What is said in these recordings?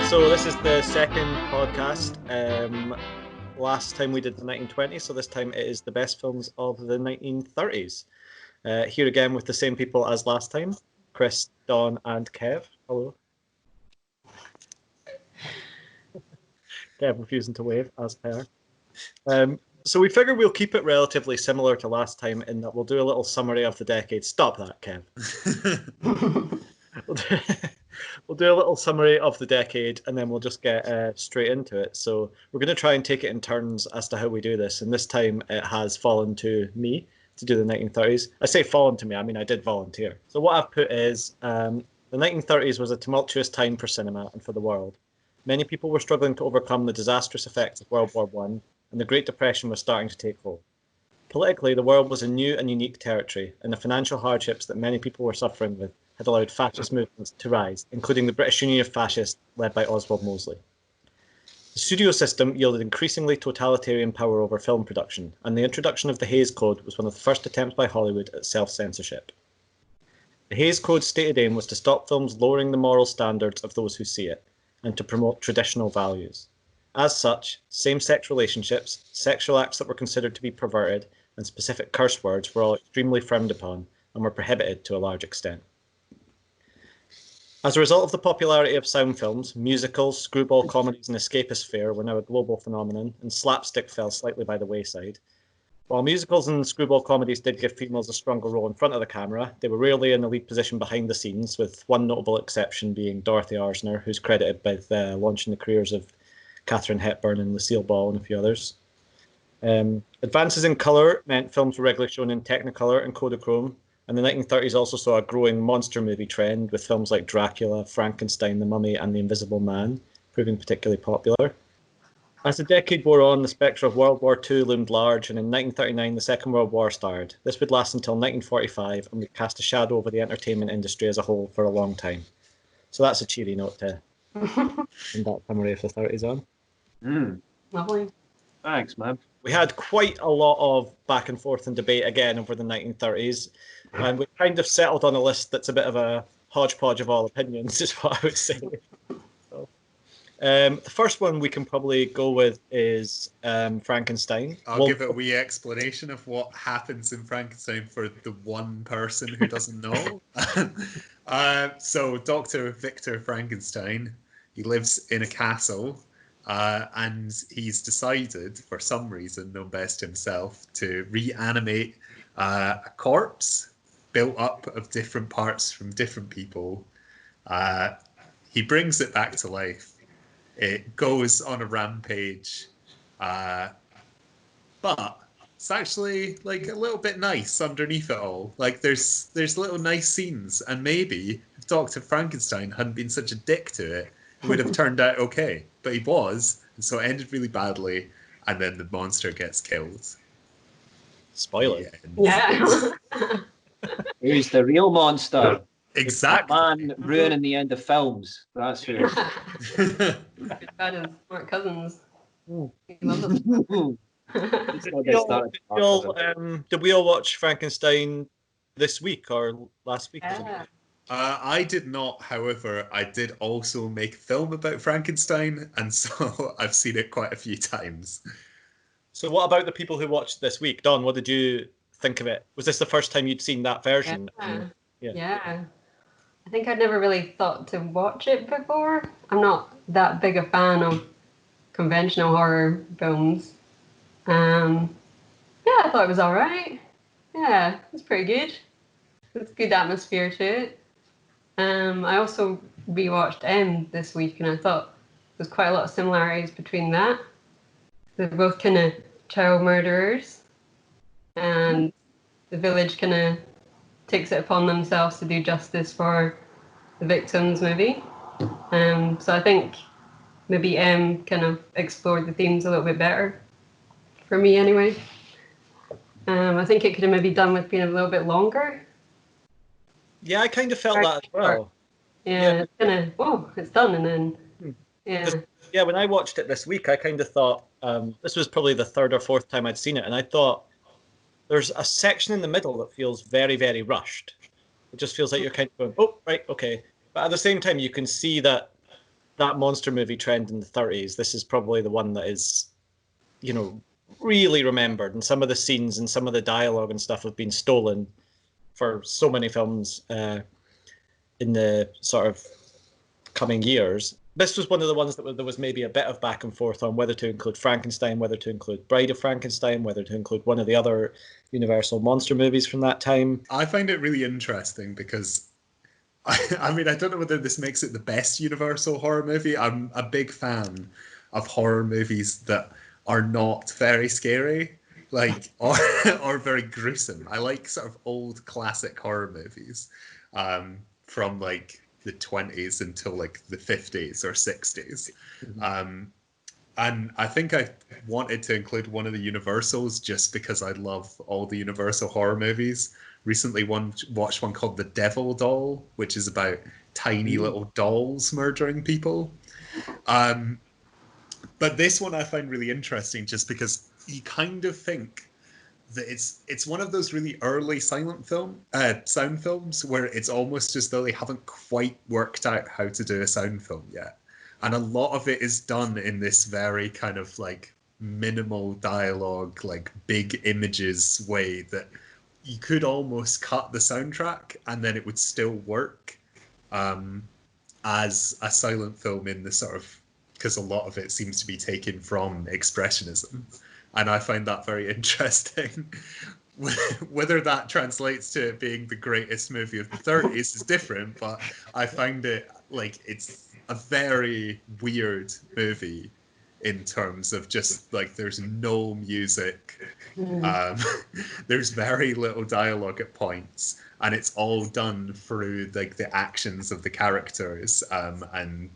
So this is the second podcast. Last time we did the 1920s, so this time it is the best films of the 1930s. Here again with the same people as last time, Chris, Don, and Kev. Hello. Kev refusing to wave, as per. So we figure we'll keep it relatively similar to last time in that we'll do a little summary of the decade. Stop that, Kev. We'll do a little summary of the decade and then we'll just get straight into it. So we're going to try and take it in turns as to how we do this. And this time it has fallen to me to do the 1930s. I say fallen to me, I mean I did volunteer. So what I've put is the 1930s was a tumultuous time for cinema and for the world. Many people were struggling to overcome the disastrous effects of World War I, and the Great Depression was starting to take hold. Politically, the world was a new and unique territory, and the financial hardships that many people were suffering with had allowed fascist movements to rise, including the British Union of Fascists led by Oswald Mosley. The studio system yielded increasingly totalitarian power over film production, and the introduction of the Hays Code was one of the first attempts by Hollywood at self-censorship. The Hays Code's stated aim was to stop films lowering the moral standards of those who see it, and to promote traditional values. As such, same-sex relationships, sexual acts that were considered to be perverted, and specific curse words were all extremely frowned upon and were prohibited to a large extent. As a result of the popularity of sound films, musicals, screwball comedies and escapist fare were now a global phenomenon, and slapstick fell slightly by the wayside. While musicals and screwball comedies did give females a stronger role in front of the camera, they were rarely in the lead position behind the scenes, with one notable exception being Dorothy Arzner, who's credited with launching the careers of Katharine Hepburn and Lucille Ball and a few others. Advances in colour meant films were regularly shown in Technicolor and Kodachrome, and the 1930s also saw a growing monster movie trend, with films like Dracula, Frankenstein, The Mummy and The Invisible Man proving particularly popular. As the decade wore on, the spectre of World War II loomed large, and in 1939 the Second World War started. This would last until 1945 and would cast a shadow over the entertainment industry as a whole for a long time. So that's a cheery note to end that summary of the 30s on. Lovely. Thanks, man. We had quite a lot of back and forth and debate again over the 1930s, and we kind of settled on a list that's a bit of a hodgepodge of all opinions, is what I would say. So, the first one we can probably go with is Frankenstein. I'll give a wee explanation of what happens in Frankenstein for the one person who doesn't know. So Dr. Victor Frankenstein, he lives in a castle. And he's decided, for some reason known best to himself, to reanimate a corpse built up of different parts from different people. He brings it back to life. It goes on a rampage. But it's actually like a little bit nice underneath it all. Like there's little nice scenes, and maybe if Dr. Frankenstein hadn't been such a dick to it, it would have turned out okay. But he was, and so it ended really badly, and then the monster gets killed. Spoiler. Yeah. Who's the real monster? Exactly. Man ruining the end of films. That's who. Good bad and smart cousins. He loves them. Did we all watch Frankenstein this week or last week? I did not, however, I did also make a film about Frankenstein, and so I've seen it quite a few times. So what about the people who watched this week? Don, what did you think of it? Was this the first time you'd seen that version? Yeah. I think I'd never really thought to watch it before. I'm not that big a fan of conventional horror films. I thought it was all right. Yeah, it was pretty good. It's good atmosphere to it. I also rewatched M this week, and I thought there's quite a lot of similarities between that. They're both kind of child murderers, and the village kind of takes it upon themselves to do justice for the victims, maybe. So I think maybe M kind of explored the themes a little bit better, for me anyway. I think it could have maybe done with being a little bit longer. Yeah, I kind of felt that as well. Yeah. It's kind of, whoa, it's done, and then, yeah. When I watched it this week, I kind of thought, this was probably the third or fourth time I'd seen it, and I thought, there's a section in the middle that feels very, very rushed. It just feels like you're kind of going, oh, right, okay. But at the same time, you can see that that monster movie trend in the 30s, this is probably the one that is, you know, really remembered. And some of the scenes and some of the dialogue and stuff have been stolen for so many films in the sort of coming years. This was one of the ones that there was maybe a bit of back and forth on whether to include Frankenstein, whether to include Bride of Frankenstein, whether to include one of the other Universal monster movies from that time. I find it really interesting because, I mean, I don't know whether this makes it the best Universal horror movie. I'm a big fan of horror movies that are not very scary, like, or very gruesome. I like sort of old classic horror movies from like the 20s until like the 50s or 60s. And I think I wanted to include one of the Universals just because I love all the Universal horror movies. Recently watched one called The Devil Doll, which is about tiny little dolls murdering people. But this one I find really interesting just because you kind of think that it's one of those really early sound films where it's almost as though they haven't quite worked out how to do a sound film yet. And a lot of it is done in this very kind of like minimal dialogue, like big images way that you could almost cut the soundtrack and then it would still work as a silent film in the sort of, because a lot of it seems to be taken from Expressionism. And I find that very interesting. Whether that translates to it being the greatest movie of the 30s is different, but I find it like it's a very weird movie in terms of just like there's no music, there's very little dialogue at points, and it's all done through like the actions of the characters and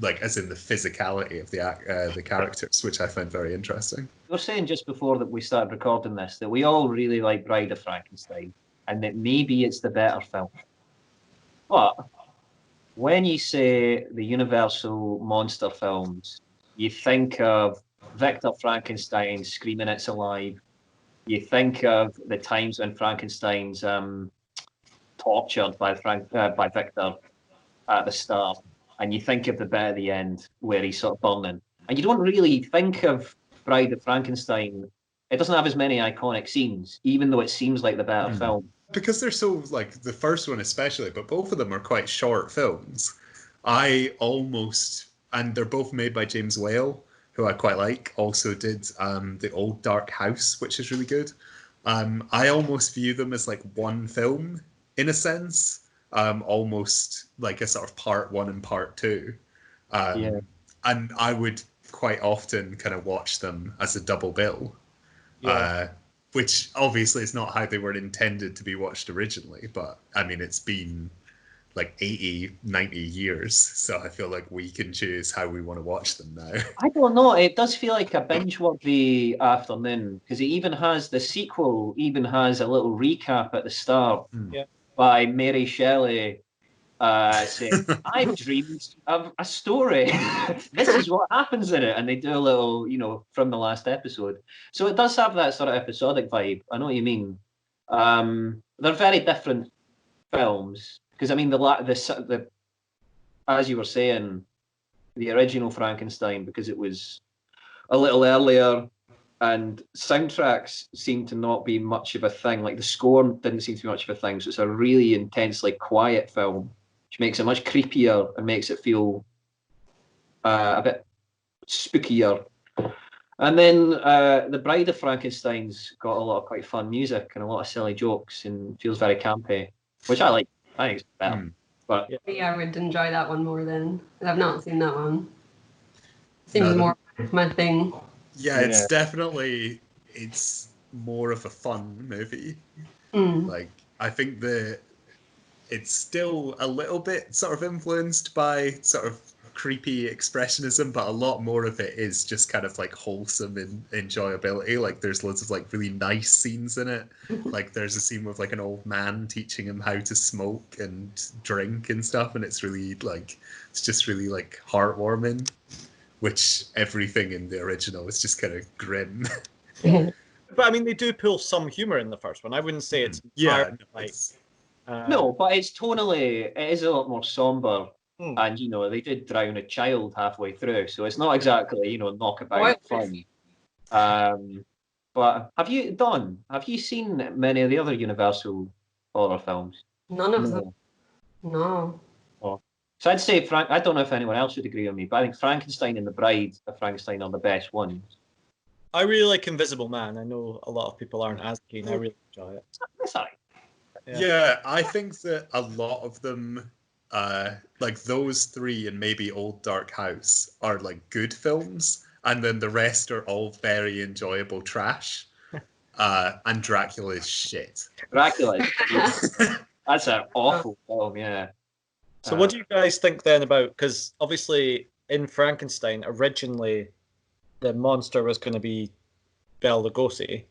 like as in the physicality of the characters, which I find very interesting. You were saying just before that we started recording this that we all really like Bride of Frankenstein and that maybe it's the better film. But when you say the Universal monster films, you think of Victor Frankenstein screaming it's alive. You think of the times when Frankenstein's tortured by Victor at the start. And you think of the bit at the end where he's sort of burning. And you don't really think of Bride of Frankenstein. It doesn't have as many iconic scenes, even though it seems like the better film. Because they're so, like, the first one especially, but both of them are quite short films. I almost, and they're both made by James Whale, who I quite like, also did The Old Dark House, which is really good. I almost view them as, like, one film, in a sense. Almost like a sort of part one and part two. And I would quite often kind of watch them as a double bill, which obviously is not how they were intended to be watched originally. But I mean, it's been like 80, 90 years. So I feel like we can choose how we want to watch them now. I don't know. It does feel like a binge-worthy afternoon because it even has the sequel, even has a little recap at the start. By Mary Shelley saying, I've dreamed of a story. This is what happens in it. And they do a little, from the last episode. So it does have that sort of episodic vibe. I know what you mean. They're very different films. Because, I mean, the as you were saying, the original Frankenstein, because it was a little earlier, and soundtracks seem to not be much of a thing. Like the score didn't seem to be much of a thing. So it's a really intensely quiet film, which makes it much creepier and makes it feel a bit spookier. And then The Bride of Frankenstein's got a lot of quite fun music and a lot of silly jokes and feels very campy, which I like. I think it's better. But I would enjoy that one more than I've not seen that one. Seems more my thing. Yeah, it's definitely, it's more of a fun movie. Like, I think it's still a little bit sort of influenced by sort of creepy expressionism, but a lot more of it is just kind of like wholesome and enjoyability. Like, there's loads of like really nice scenes in it. Like, there's a scene with like an old man teaching him how to smoke and drink and stuff, and it's really like, it's just really like heartwarming. Which everything in the original is just kind of grim. But I mean, they do pull some humor in the first one. I wouldn't say it's no, but it's tonally, it is a lot more somber. And, they did drown a child halfway through. So it's not exactly, knockabout fun. But have you seen many of the other Universal horror films? None of them. No. Oh. So I'd say, I don't know if anyone else would agree with me, but I think Frankenstein and The Bride of Frankenstein are the best ones. I really like Invisible Man. I know a lot of people aren't as keen. I really enjoy it. That's all right. Yeah, I think that a lot of them, like those three and maybe Old Dark House, are like good films, and then the rest are all very enjoyable trash. And Dracula is shit. Dracula that's an awful film, yeah. So what do you guys think then about, because obviously in Frankenstein, originally the monster was going to be Bela Lugosi.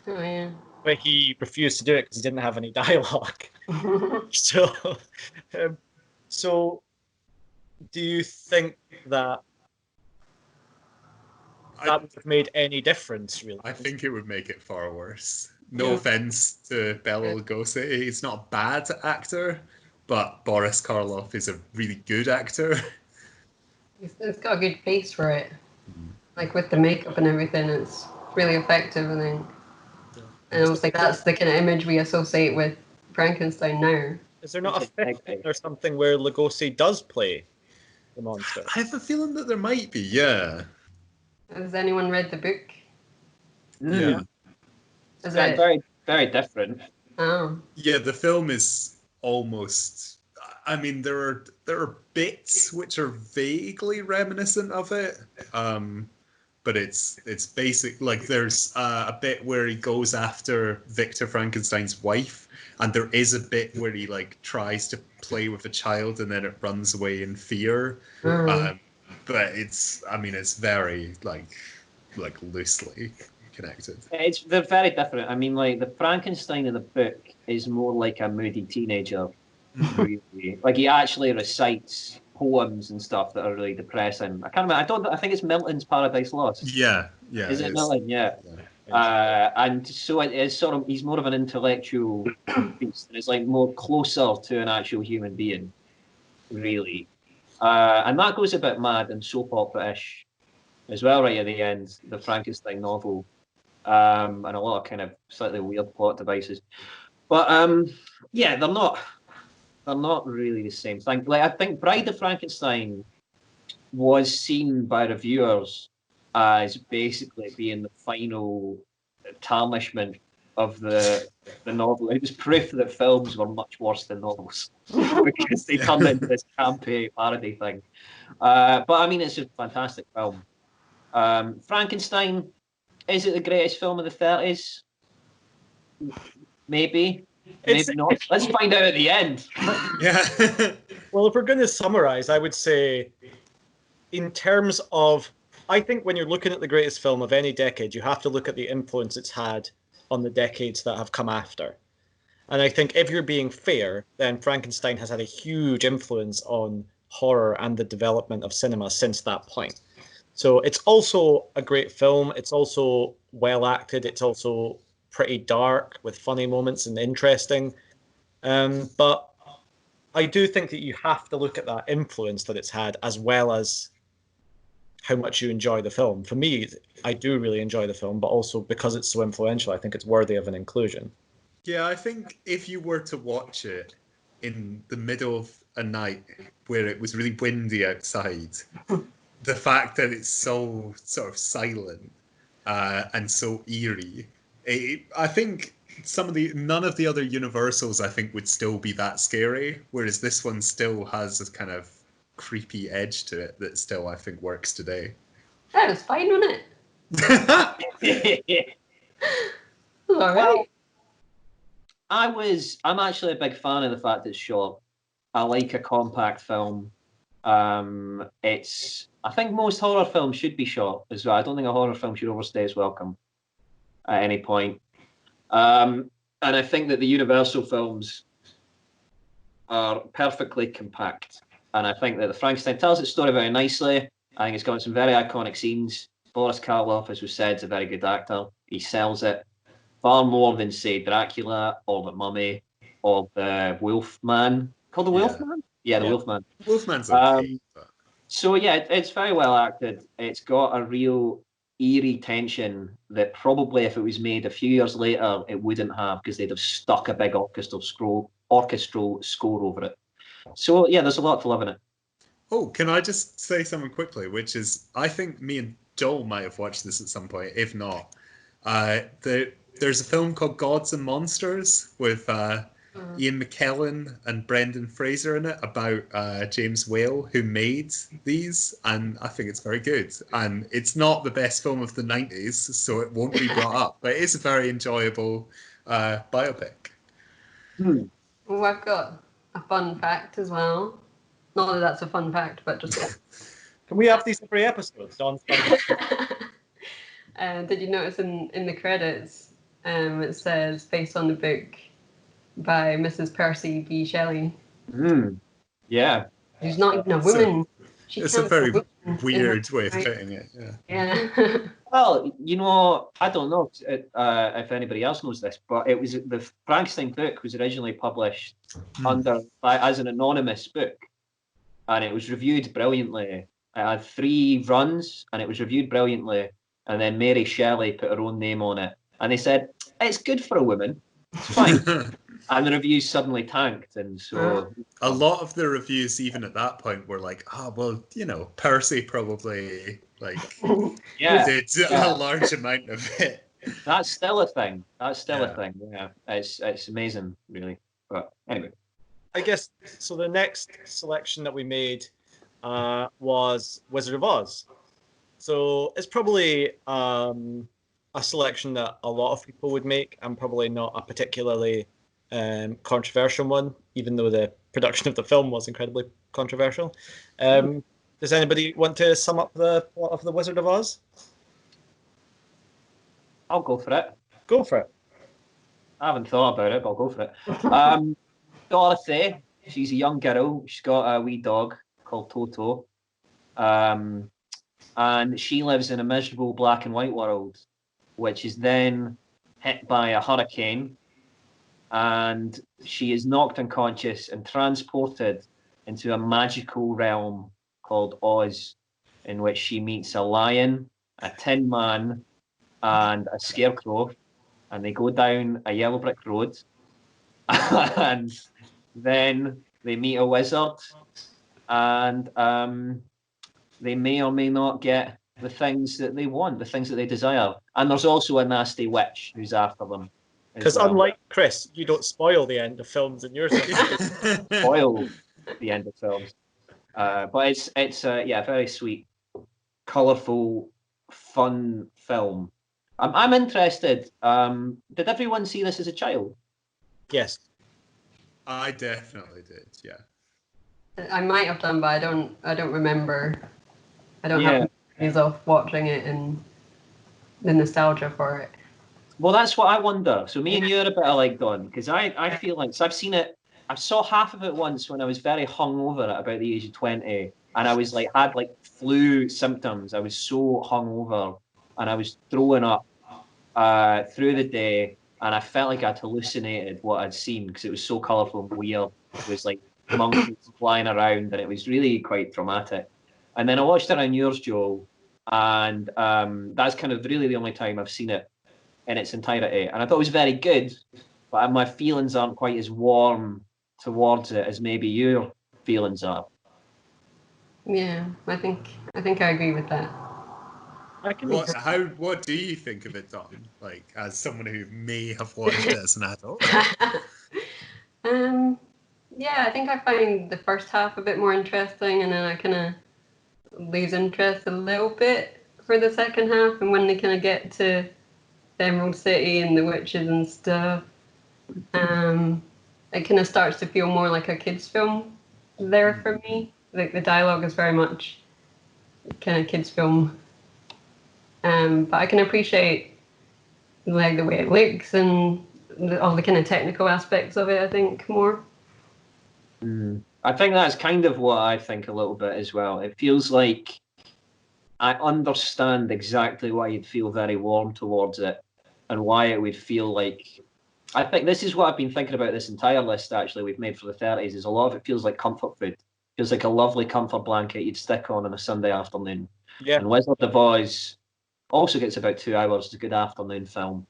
Oh, yeah. But he refused to do it because he didn't have any dialogue. So do you think that would have made any difference, really? I think it would make it far worse. No offense to Bela Lugosi. He's not a bad actor, but Boris Karloff is a really good actor. It's got a good face for it. Like with the makeup and everything, it's really effective, I think. And I was like, that's the kind of image we associate with Frankenstein now. Is there not a fiction or something where Lugosi does play the monster? I have a feeling that there might be, yeah. Has anyone read the book? Yeah. Is it very, very different? Oh. Yeah, the film is almost. I mean, there are bits which are vaguely reminiscent of it, but it's basic. Like there's a bit where he goes after Victor Frankenstein's wife, and there is a bit where he like tries to play with a child and then it runs away in fear. But it's very like loosely connected. They're very different. I mean, like the Frankenstein in the book is more like a moody teenager. Really. Like he actually recites poems and stuff that are really depressing. I can't remember. I think it's Milton's Paradise Lost. Yeah. Is it Milton? Yeah. And so it is sort of. He's more of an intellectual beast, and it's like more closer to an actual human being, really. And that goes a bit mad and soap opera-ish as well, right at the end. The Frankenstein novel, and a lot of kind of slightly weird plot devices. But yeah, they're not really the same thing. Like I think Bride of Frankenstein was seen by reviewers as basically being the final tarnishment of the novel. It was proof that films were much worse than novels because they turned into this campy parody thing. But I mean, it's a fantastic film. Frankenstein, is it the greatest film of the 30s? Maybe. Maybe not. Let's find out at the end. Yeah. Well, if we're going to summarize, I would say in terms of, I think when you're looking at the greatest film of any decade, you have to look at the influence it's had on the decades that have come after. And I think if you're being fair, then Frankenstein has had a huge influence on horror and the development of cinema since that point. So it's also a great film. It's also well acted. It's also pretty dark with funny moments and interesting. But I do think that you have to look at that influence that it's had as well as how much you enjoy the film. For me, I do really enjoy the film, but also because it's so influential, I think it's worthy of an inclusion. Yeah, I think if you were to watch it in the middle of a night where it was really windy outside, the fact that it's so sort of silent and so eerie, I think none of the other Universals I think would still be that scary, whereas this one still has this kind of creepy edge to it that still I think works today. That was fine, wasn't it? Well, I'm actually a big fan of the fact it's short. I like a compact film. I think most horror films should be short as well. I don't think a horror film should overstay its welcome at any point. And I think that the Universal films are perfectly compact. And I think that the Frankenstein tells its story very nicely. I think it's got some very iconic scenes. Boris Karloff, as we said, is a very good actor. He sells it far more than, say, Dracula or The Mummy or The Wolfman. Called The Wolfman? Yeah, the Wolfman. Wolfman's okay. So yeah, it's very well acted. It's got a real eerie tension that probably if it was made a few years later, it wouldn't have, because they'd have stuck a big orchestral score over it. So yeah, there's a lot to love in it. Oh, can I just say something quickly, which is, I think me and Joel might have watched this at some point, if not. There's a film called Gods and Monsters with Ian McKellen and Brendan Fraser in it about James Whale, who made these, and I think it's very good. And it's not the best film of the 90s, so it won't be brought up, but it's a very enjoyable biopic. Well, I've got a fun fact as well. Not that that's a fun fact, but just... Can we have these every episode? Dawn's fun. Did you notice in the credits, it says based on the book by Mrs. Percy B. Shelley? Yeah. She's not even a woman. It's a very weird way of putting it. Yeah. Well, you know, I don't know if anybody else knows this, but it was the Frankenstein book was originally published as an anonymous book, and it was reviewed brilliantly. It had 3 runs, and it was reviewed brilliantly. And then Mary Shelley put her own name on it, and they said it's good for a woman. It's fine. And the reviews suddenly tanked, and so a lot of the reviews, even at that point, were like, well, Percy probably did a large amount of it. That's still a thing. A thing. Yeah, it's amazing, really. But anyway, I guess so. The next selection that we made was Wizard of Oz. So it's probably a selection that a lot of people would make, and probably not a particularly controversial one, even though the production of the film was incredibly controversial. Does anybody want to sum up the plot of The Wizard of Oz? I'll go for it. Go for it. I haven't thought about it, but I'll go for it. Dorothy, she's a young girl. She's got a wee dog called Toto. And she lives in a miserable black and white world, which is then hit by a hurricane, and she is knocked unconscious and transported into a magical realm called Oz, in which she meets a lion, a tin man, and a scarecrow, and they go down a yellow brick road, and then they meet a wizard, and they may or may not get the things that they want, the things that they desire. And there's also a nasty witch who's after them. Because unlike Chris, you don't spoil the end of films in yours. Spoil the end of films. But it's a very sweet, colourful, fun film. I'm interested. Did everyone see this as a child? Yes. I definitely did, yeah. I might have done, but I don't remember. I don't have memories of watching it and the nostalgia for it. Well, that's what I wonder. So me and you are a bit alike, Don, because I feel like, so I've seen it. I saw half of it once when I was very hungover at about the age of 20, and I was had flu symptoms. I was so hungover, and I was throwing up through the day, and I felt like I'd hallucinated what I'd seen because it was so colourful and weird. It was like monkeys flying around, and it was really quite traumatic. And then I watched it on yours, Joel, and that's kind of really the only time I've seen it in its entirety. And I thought it was very good, but my feelings aren't quite as warm towards it as maybe your feelings are. Yeah, I think I agree with that. What do you think of it, Don? As someone who may have watched it as an adult. Yeah, I think I find the first half a bit more interesting, and then I kind of lose interest a little bit for the second half. And when they kind of get to the Emerald City and the witches and stuff, it kind of starts to feel more like a kids' film there for me. The dialogue is very much kind of kids' film, but I can appreciate the way it looks and all the kind of technical aspects of it, I think, more. I think that's kind of what I think a little bit as well. It feels like I understand exactly why you'd feel very warm towards it, and why it would feel like I think this is what I've been thinking about this entire list, actually, we've made for the 30s, is a lot of it feels like comfort food. Feels like a lovely comfort blanket you'd stick on a Sunday afternoon. Yeah. And Wizard of Oz also gets about 2 hours. It's a good afternoon film.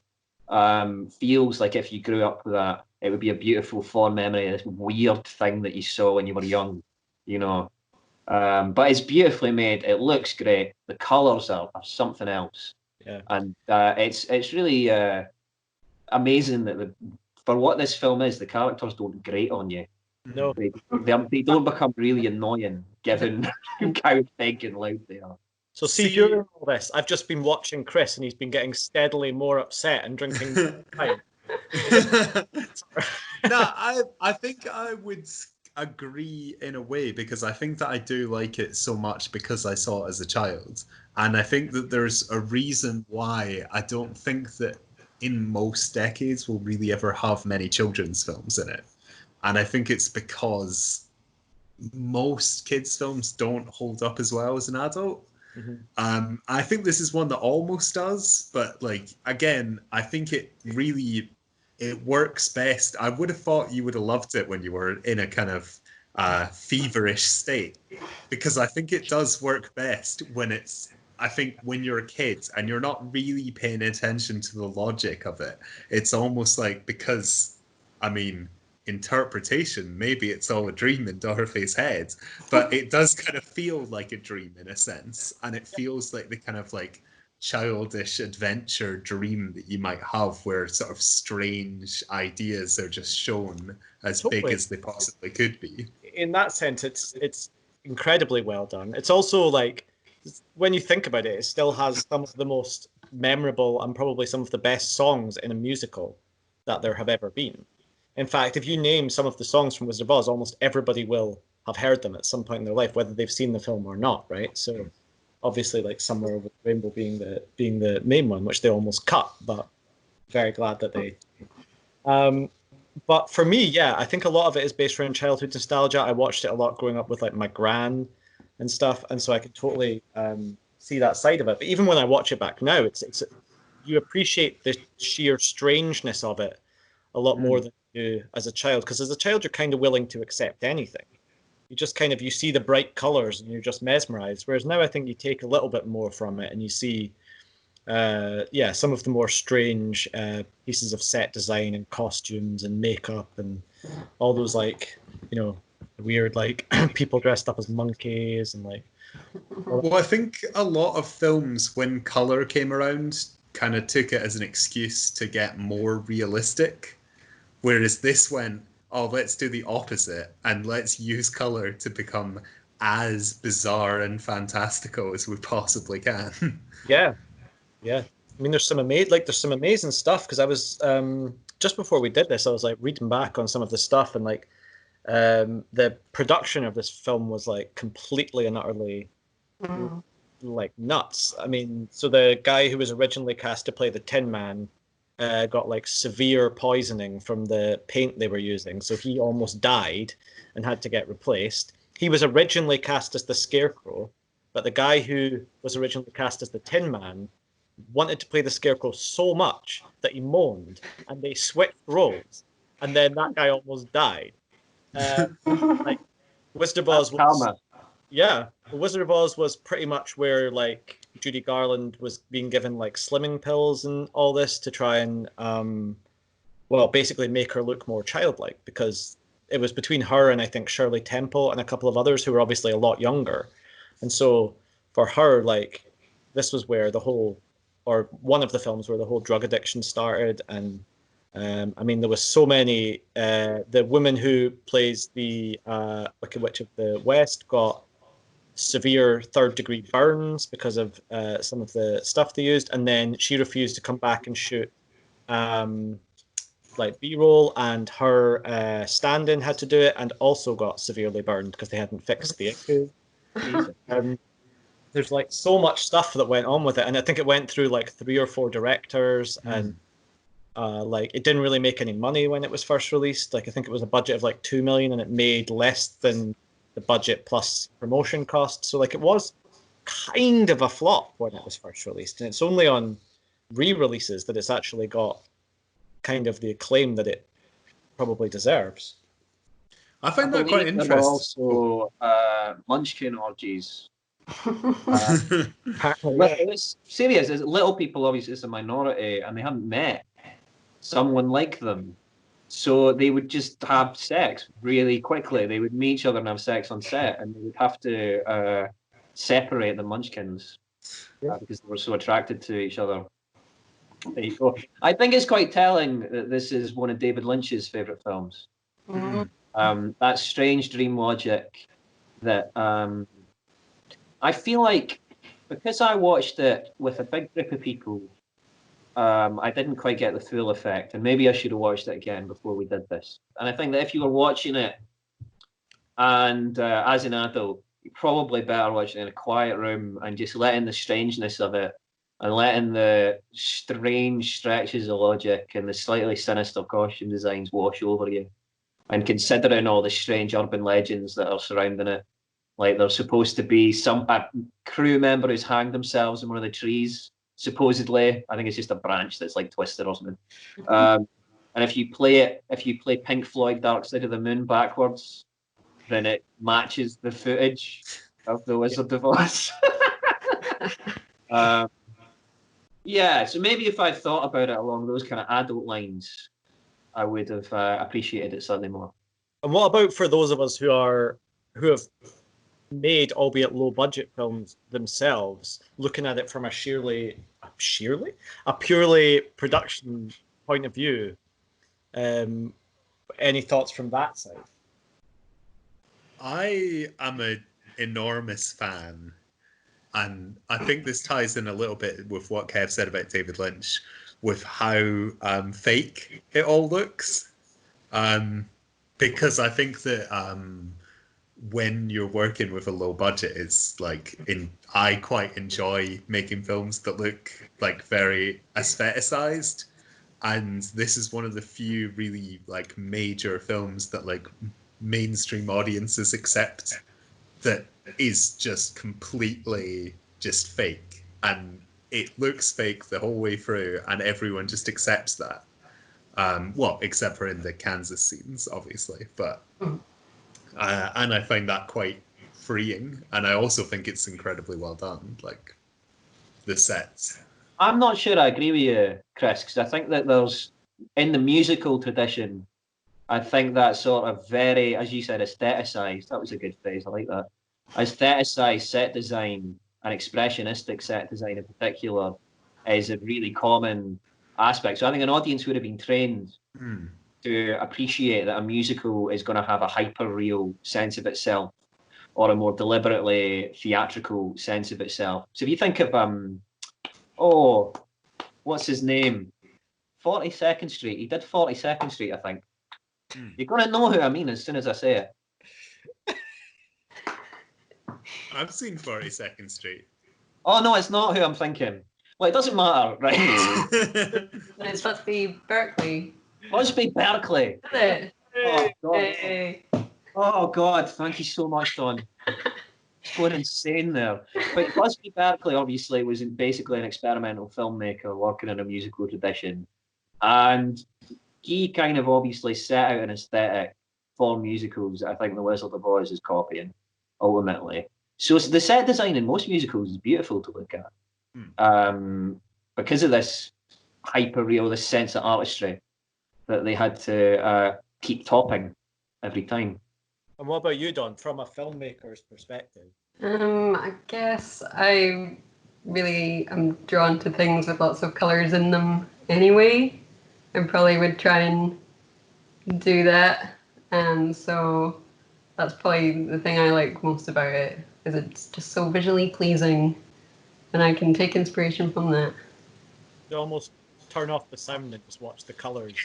Feels like if you grew up with that, it would be a beautiful fond memory of this weird thing that you saw when you were young, you know. But it's beautifully made. It looks great. The colours are something else. Yeah. And it's really amazing that for what this film is, the characters don't grate on you. No. They don't become really annoying given how big and loud they are. So see, during all this, I've just been watching Chris, and he's been getting steadily more upset and drinking wine. No, I think I would agree in a way, because I think that I do like it so much because I saw it as a child. And I think that there's a reason why I don't think that in most decades we'll really ever have many children's films in it. And I think it's because most kids' films don't hold up as well as an adult. Mm-hmm. I think this is one that almost does, but like, again, I think it works best. I would have thought you would have loved it when you were in a kind of feverish state, because I think it does work best when you're a kid and you're not really paying attention to the logic of it. It's almost like, because, I mean, interpretation, maybe it's all a dream in Dorothy's head, but it does kind of feel like a dream in a sense, and it feels like the kind of like childish adventure dream that you might have, where sort of strange ideas are just shown as big as they possibly could be. In that sense, it's incredibly well done. It's also like, when you think about it, it still has some of the most memorable and probably some of the best songs in a musical that there have ever been. In fact, if you name some of the songs from Wizard of Oz, almost everybody will have heard them at some point in their life, whether they've seen the film or not, right? So obviously, like Somewhere Over the Rainbow being the main one, which they almost cut, but very glad that they. But for me, yeah, I think a lot of it is based around childhood nostalgia. I watched it a lot growing up with like my gran and stuff, and so I can totally see that side of it. But even when I watch it back now, it's you appreciate the sheer strangeness of it a lot more than you do as a child, because as a child you're kind of willing to accept anything. You just kind of, you see the bright colors and you're just mesmerized, whereas now I think you take a little bit more from it and you see some of the more strange pieces of set design and costumes and makeup and all those, like, you know, weird like people dressed up as monkeys and like. Well, I think a lot of films, when color came around, kind of took it as an excuse to get more realistic. Whereas this went, oh, let's do the opposite and let's use color to become as bizarre and fantastical as we possibly can. Yeah. I mean, there's some amazing stuff, because I was just before we did this, I was like reading back on some of the stuff, and like the production of this film was like completely and utterly like nuts. I mean, so the guy who was originally cast to play the Tin Man got like severe poisoning from the paint they were using, so he almost died and had to get replaced. He was originally cast as the Scarecrow, but the guy who was originally cast as the Tin Man wanted to play the Scarecrow so much that he moaned, and they switched roles, and then that guy almost died. Like Wizard of Oz was, Wizard of Oz was pretty much where like Judy Garland was being given like slimming pills and all this to try and basically make her look more childlike, because it was between her and I think Shirley Temple and a couple of others who were obviously a lot younger. And so for her, like, this was where one of the films where the whole drug addiction started. And I mean, there was so many, the woman who plays the Wicked Witch of the West got severe third-degree burns because of some of the stuff they used, and then she refused to come back and shoot like B-roll, and her stand-in had to do it and also got severely burned because they hadn't fixed the issue. There's like so much stuff that went on with it, and I think it went through like 3 or 4 directors, and like it didn't really make any money when it was first released. Like I think it was a budget of like 2 million, and it made less than the budget plus promotion costs. So like it was kind of a flop when it was first released, and it's only on re-releases that it's actually got kind of the acclaim that it probably deserves. I find that quite interesting. There were also Munchkin orgies. It's serious. Little people, obviously, is a minority, and they hadn't met someone like them. So they would just have sex really quickly. They would meet each other and have sex on set, and they would have to separate the Munchkins because they were so attracted to each other. There you go. I think it's quite telling that this is one of David Lynch's favourite films. Mm-hmm. That strange dream logic that I feel like, because I watched it with a big group of people, I didn't quite get the full effect, and maybe I should have watched it again before we did this. And I think that if you were watching it and as an adult, you're probably better watching it in a quiet room and just letting the strangeness of it and letting the strange stretches of logic and the slightly sinister costume designs wash over you, and considering all the strange urban legends that are surrounding it. Like, there's supposed to be a crew member who's hanged themselves in one of the trees, supposedly. I think it's just a branch that's like twisted or something. And if you play Pink Floyd Dark Side of the Moon backwards, then it matches the footage of The Wizard of Oz. Yeah, so maybe if I thought about it along those kind of adult lines, I would have appreciated it slightly more. And what about for those of us who have made, albeit low budget films themselves, looking at it from a purely production point of view? Any thoughts from that side? I am an enormous fan, and I think this ties in a little bit with what Kev said about David Lynch, with how fake it all looks. Because I think that when you're working with a low budget, it's like I quite enjoy making films that look like very aestheticized, and this is one of the few really like major films that like mainstream audiences accept that is just completely just fake, and it looks fake the whole way through, and everyone just accepts that. Well, except for in the Kansas scenes, obviously, but and I find that quite freeing, and I also think it's incredibly well done, like the sets. I'm not sure I agree with you, Chris, because I think that there's, in the musical tradition, I think that sort of very, as you said, aestheticized, that was a good phrase, I like that, aestheticized set design and expressionistic set design in particular is a really common aspect. So I think an audience would have been trained to appreciate that a musical is going to have a hyper-real sense of itself, or a more deliberately theatrical sense of itself. So if you think of, what's his name? 42nd Street. He did 42nd Street, I think. You're going to know who I mean as soon as I say it. I've seen 42nd Street. Oh, no, it's not who I'm thinking. Well, it doesn't matter, right? It's supposed to be Berkeley. Must be Berkeley. Is it? Oh, God. Hey. Oh, God. Thank you so much, Don. It's going insane there. But Busby Berkeley, obviously, was basically an experimental filmmaker working in a musical tradition. And he kind of obviously set out an aesthetic for musicals that I think The Wizard of Oz is copying, ultimately. So the set design in most musicals is beautiful to look at. Because of this hyper-real, this sense of artistry that they had to keep topping every time. And what about you, Don, from a filmmaker's perspective? I guess I really am drawn to things with lots of colours in them anyway, and probably would try and do that. And so that's probably the thing I like most about it, is it's just so visually pleasing, and I can take inspiration from that. You almost turn off the sound and just watch the colours.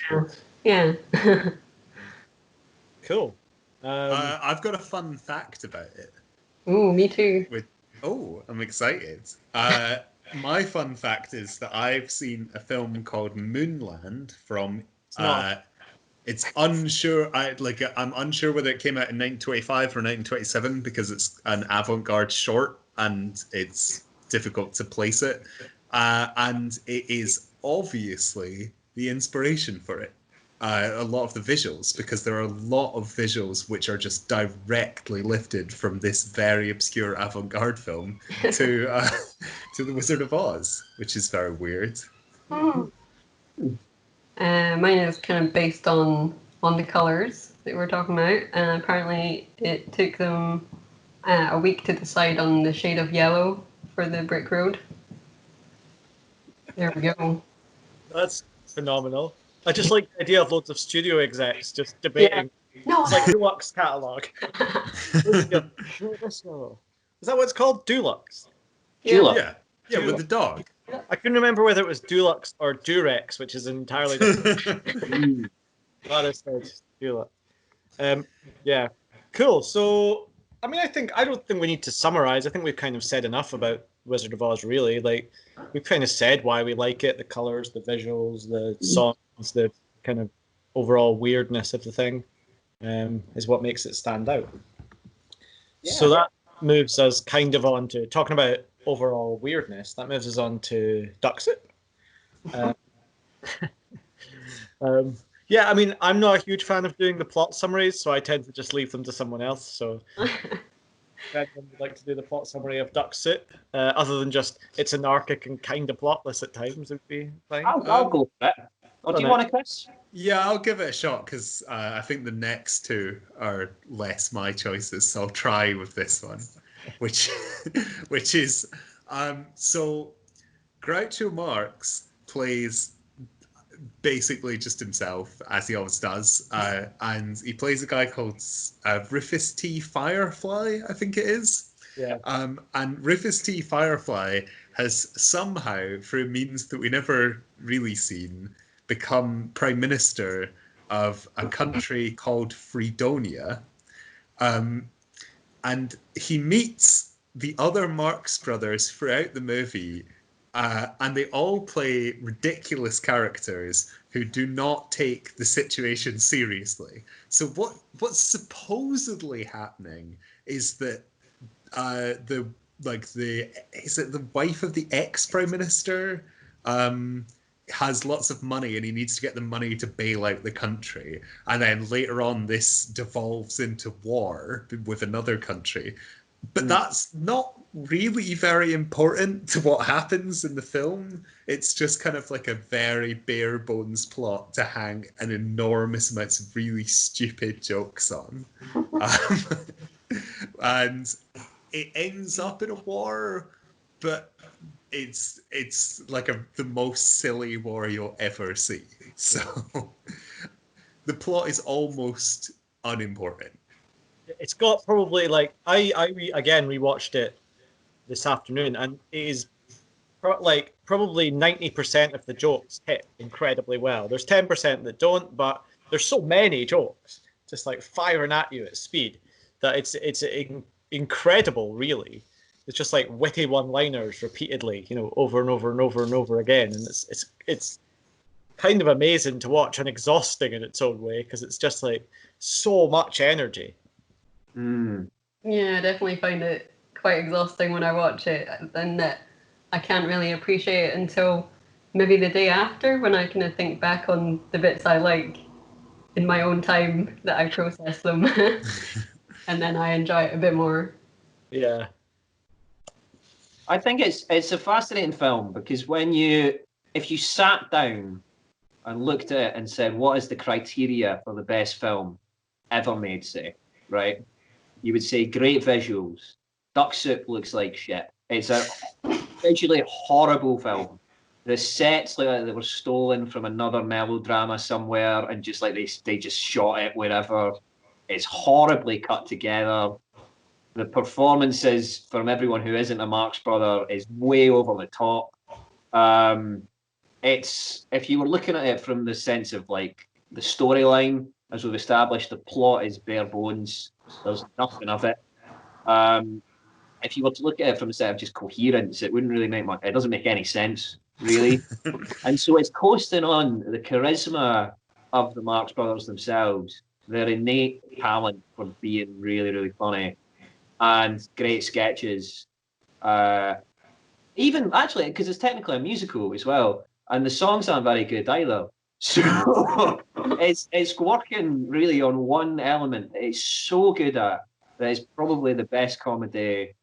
Yeah. Cool. I've got a fun fact about it. Ooh, me too. I'm excited. My fun fact is that I've seen a film called Moonland from. It's unsure. I'm unsure whether it came out in 1925 or 1927 because it's an avant-garde short and it's difficult to place it. And it is obviously the inspiration for it. A lot of the visuals, because there are a lot of visuals which are just directly lifted from this very obscure avant-garde film to The Wizard of Oz, which is very weird. Mine is kind of based on the colours that we're talking about, and apparently it took them a week to decide on the shade of yellow for the brick road. There we go. That's phenomenal. I just like the idea of loads of studio execs just debating. Yeah. No, it's like Dulux catalogue. Is that what it's called? Dulux? Yeah, with the dog. I couldn't remember whether it was Dulux or Durex, which is entirely different. Glad I said Dulux. Yeah, cool. So, I mean, I don't think we need to summarize. I think we've kind of said enough about Wizard of Oz, really. Like, we've kind of said why we like it, the colors, the visuals, the songs, the kind of overall weirdness of the thing is what makes it stand out. Yeah. So that moves us kind of on to talking about overall weirdness. That moves us on to Duck Soup. Yeah, I mean, I'm not a huge fan of doing the plot summaries, so I tend to just leave them to someone else. So I'd like to do the plot summary of Duck Soup, other than just it's anarchic and kind of plotless at times would be fine. I'll go for it. Or do you want to, Chris? Yeah, I'll give it a shot because I think the next two are less my choices. So I'll try with this one, which is so Groucho Marx plays basically just himself, as he always does, and he plays a guy called Rufus T. Firefly, I think it is. Yeah. And Rufus T. Firefly has somehow, through means that we never really seen, become Prime Minister of a country called Fredonia. And he meets the other Marx brothers throughout the movie, and they all play ridiculous characters who do not take the situation seriously. So what's supposedly happening is that the wife of the ex-prime minister has lots of money and he needs to get the money to bail out the country, and then later on this devolves into war with another country. But that's not really very important to what happens in the film. It's just kind of like a very bare bones plot to hang an enormous amounts of really stupid jokes on. And it ends up in a war, but it's like the most silly war you'll ever see. So the plot is almost unimportant. It's got probably like I again rewatched it this afternoon, and it is like probably 90% of the jokes hit incredibly well. There's 10% that don't, but there's so many jokes just like firing at you at speed that it's incredible, really. It's just like witty one-liners repeatedly, over and over and over and over again, and it's kind of amazing to watch and exhausting in its own way because it's just like so much energy. Yeah, I definitely find it quite exhausting when I watch it, and that I can't really appreciate it until maybe the day after, when I kind of think back on the bits I like in my own time that I process them, and then I enjoy it a bit more. Yeah, I think it's a fascinating film because if you sat down and looked at it and said, what is the criteria for the best film ever made, say, right? You would say great visuals. Duck Soup looks like shit. It's a visually horrible film. The sets look like they were stolen from another melodrama somewhere, and just like they just shot it wherever. It's horribly cut together. The performances from everyone who isn't a Marx brother is way over the top. It's, if you were looking at it from the sense of like the storyline, as we've established, the plot is bare bones. There's nothing of it. If you were to look at it from the sense of just coherence, it wouldn't really make much. It doesn't make any sense, really. And so it's coasting on the charisma of the Marx brothers themselves, their innate talent for being really, really funny, and great sketches. Even actually, because it's technically a musical as well, and the songs aren't very good either. So it's working really on one element that it's so good at that it's probably the best comedy,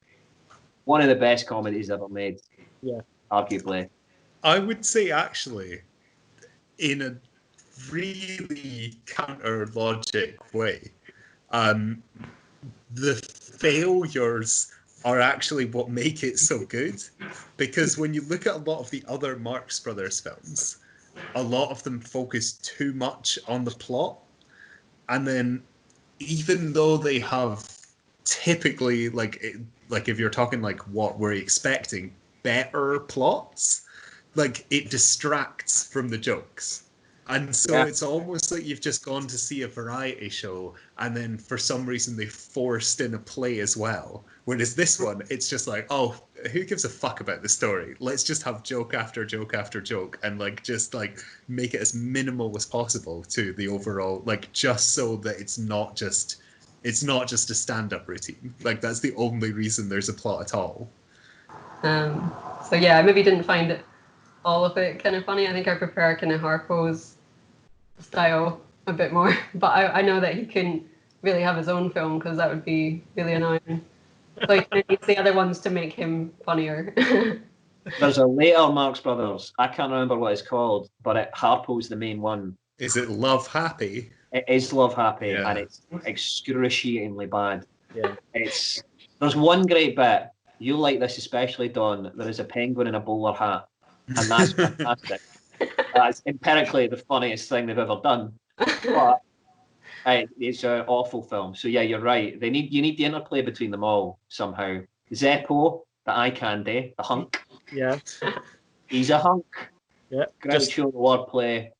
one of the best comedies ever made. Yeah. Arguably. I would say actually, in a really counter logic way, the failures are actually what make it so good. Because when you look at a lot of the other Marx Brothers films, a lot of them focus too much on the plot. And then even though they have typically, like if you're talking like what we're expecting, better plots, like it distracts from the jokes. And so it's almost like you've just gone to see a variety show and then for some reason they forced in a play as well. Whereas this one, it's just like, oh, who gives a fuck about the story? Let's just have joke after joke after joke and like just like make it as minimal as possible to the overall, like just so that it's not just a stand-up routine. Like that's the only reason there's a plot at all. So yeah, I maybe didn't find it all of it kind of funny. I think I prefer kind of Harpo's style a bit more, but I know that he couldn't really have his own film because that would be really annoying. So he kind of needs the other ones to make him funnier. There's a later Marx Brothers, I can't remember what it's called, but Harpo's the main one. Is it Love Happy? It is Love Happy, Yeah. and it's excruciatingly bad. Yeah. There's one great bit, you'll like this especially, Don. There is a penguin in a bowler hat, and that's fantastic. That's empirically the funniest thing they've ever done. But it's an awful film. So yeah, you're right. You need the interplay between them all somehow. Zeppo, the eye candy, the hunk. Yeah. He's a hunk. Yeah. Groucho, the wordplay.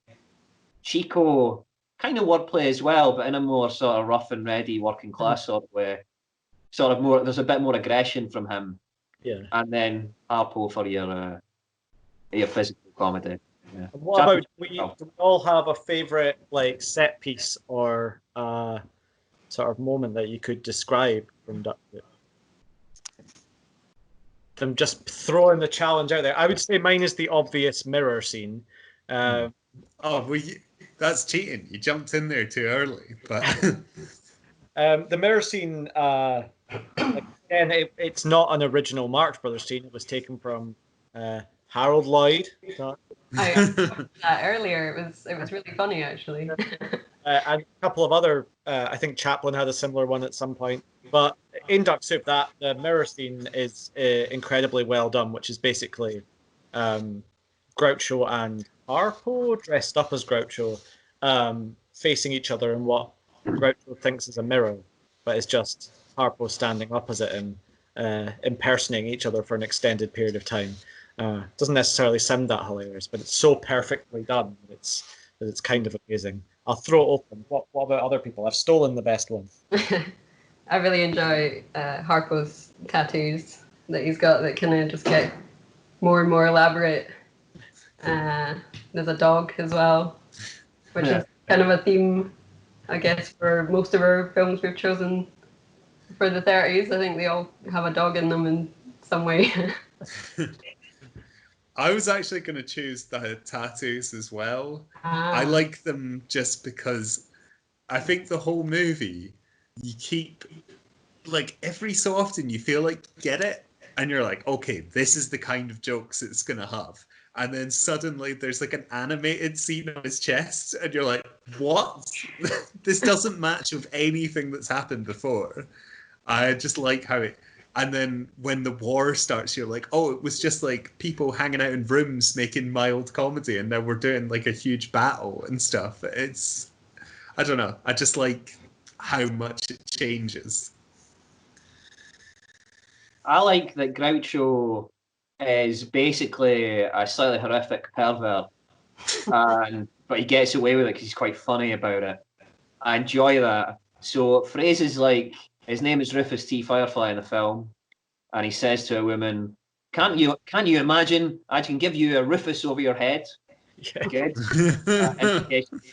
Chico, kind of wordplay as well, but in a more sort of rough and ready working class sort of way. Sort of more. There's a bit more aggression from him. Yeah. And then Harpo for your physical comedy. Yeah. And what about do we all have a favorite like set piece or sort of moment that you could describe from Duck Soup? I'm just throwing the challenge out there. I would say mine is the obvious mirror scene. That's cheating. You jumped in there too early. But the mirror scene, again, it's not an original Marx Brothers scene. It was taken from Harold Lloyd. I watched that earlier. It was really funny actually. And a couple of other, I think Chaplin had a similar one at some point. But in Duck Soup, the mirror scene is incredibly well done, which is basically Groucho and Harpo dressed up as Groucho, facing each other in what Groucho thinks is a mirror, but it's just Harpo standing opposite him, impersonating each other for an extended period of time. Doesn't necessarily sound that hilarious, but it's so perfectly done that it's kind of amazing. I'll throw it open. What about other people? I've stolen the best one. I really enjoy Harpo's tattoos that he's got that kind of just get more and more elaborate. There's a dog as well, which is kind of a theme, I guess, for most of our films we've chosen for the 30s. I think they all have a dog in them in some way. I was actually going to choose the tattoos as well. I like them just because I think the whole movie, you keep, like, every so often you feel like you get it, and you're like, okay, this is the kind of jokes it's going to have. And then suddenly there's like an animated scene on his chest, and you're like, what? This doesn't match with anything that's happened before. I just like how it... And then when the war starts, you're like, oh, it was just like people hanging out in rooms making mild comedy, and now we're doing like a huge battle and stuff. It's, I don't know. I just like how much it changes. I like that Groucho is basically a slightly horrific pervert, but he gets away with it because he's quite funny about it. I enjoy that. So phrases like, his name is Rufus T. Firefly in the film, and he says to a woman, "Can you imagine? I can give you a Rufus over your head." Yeah. Good.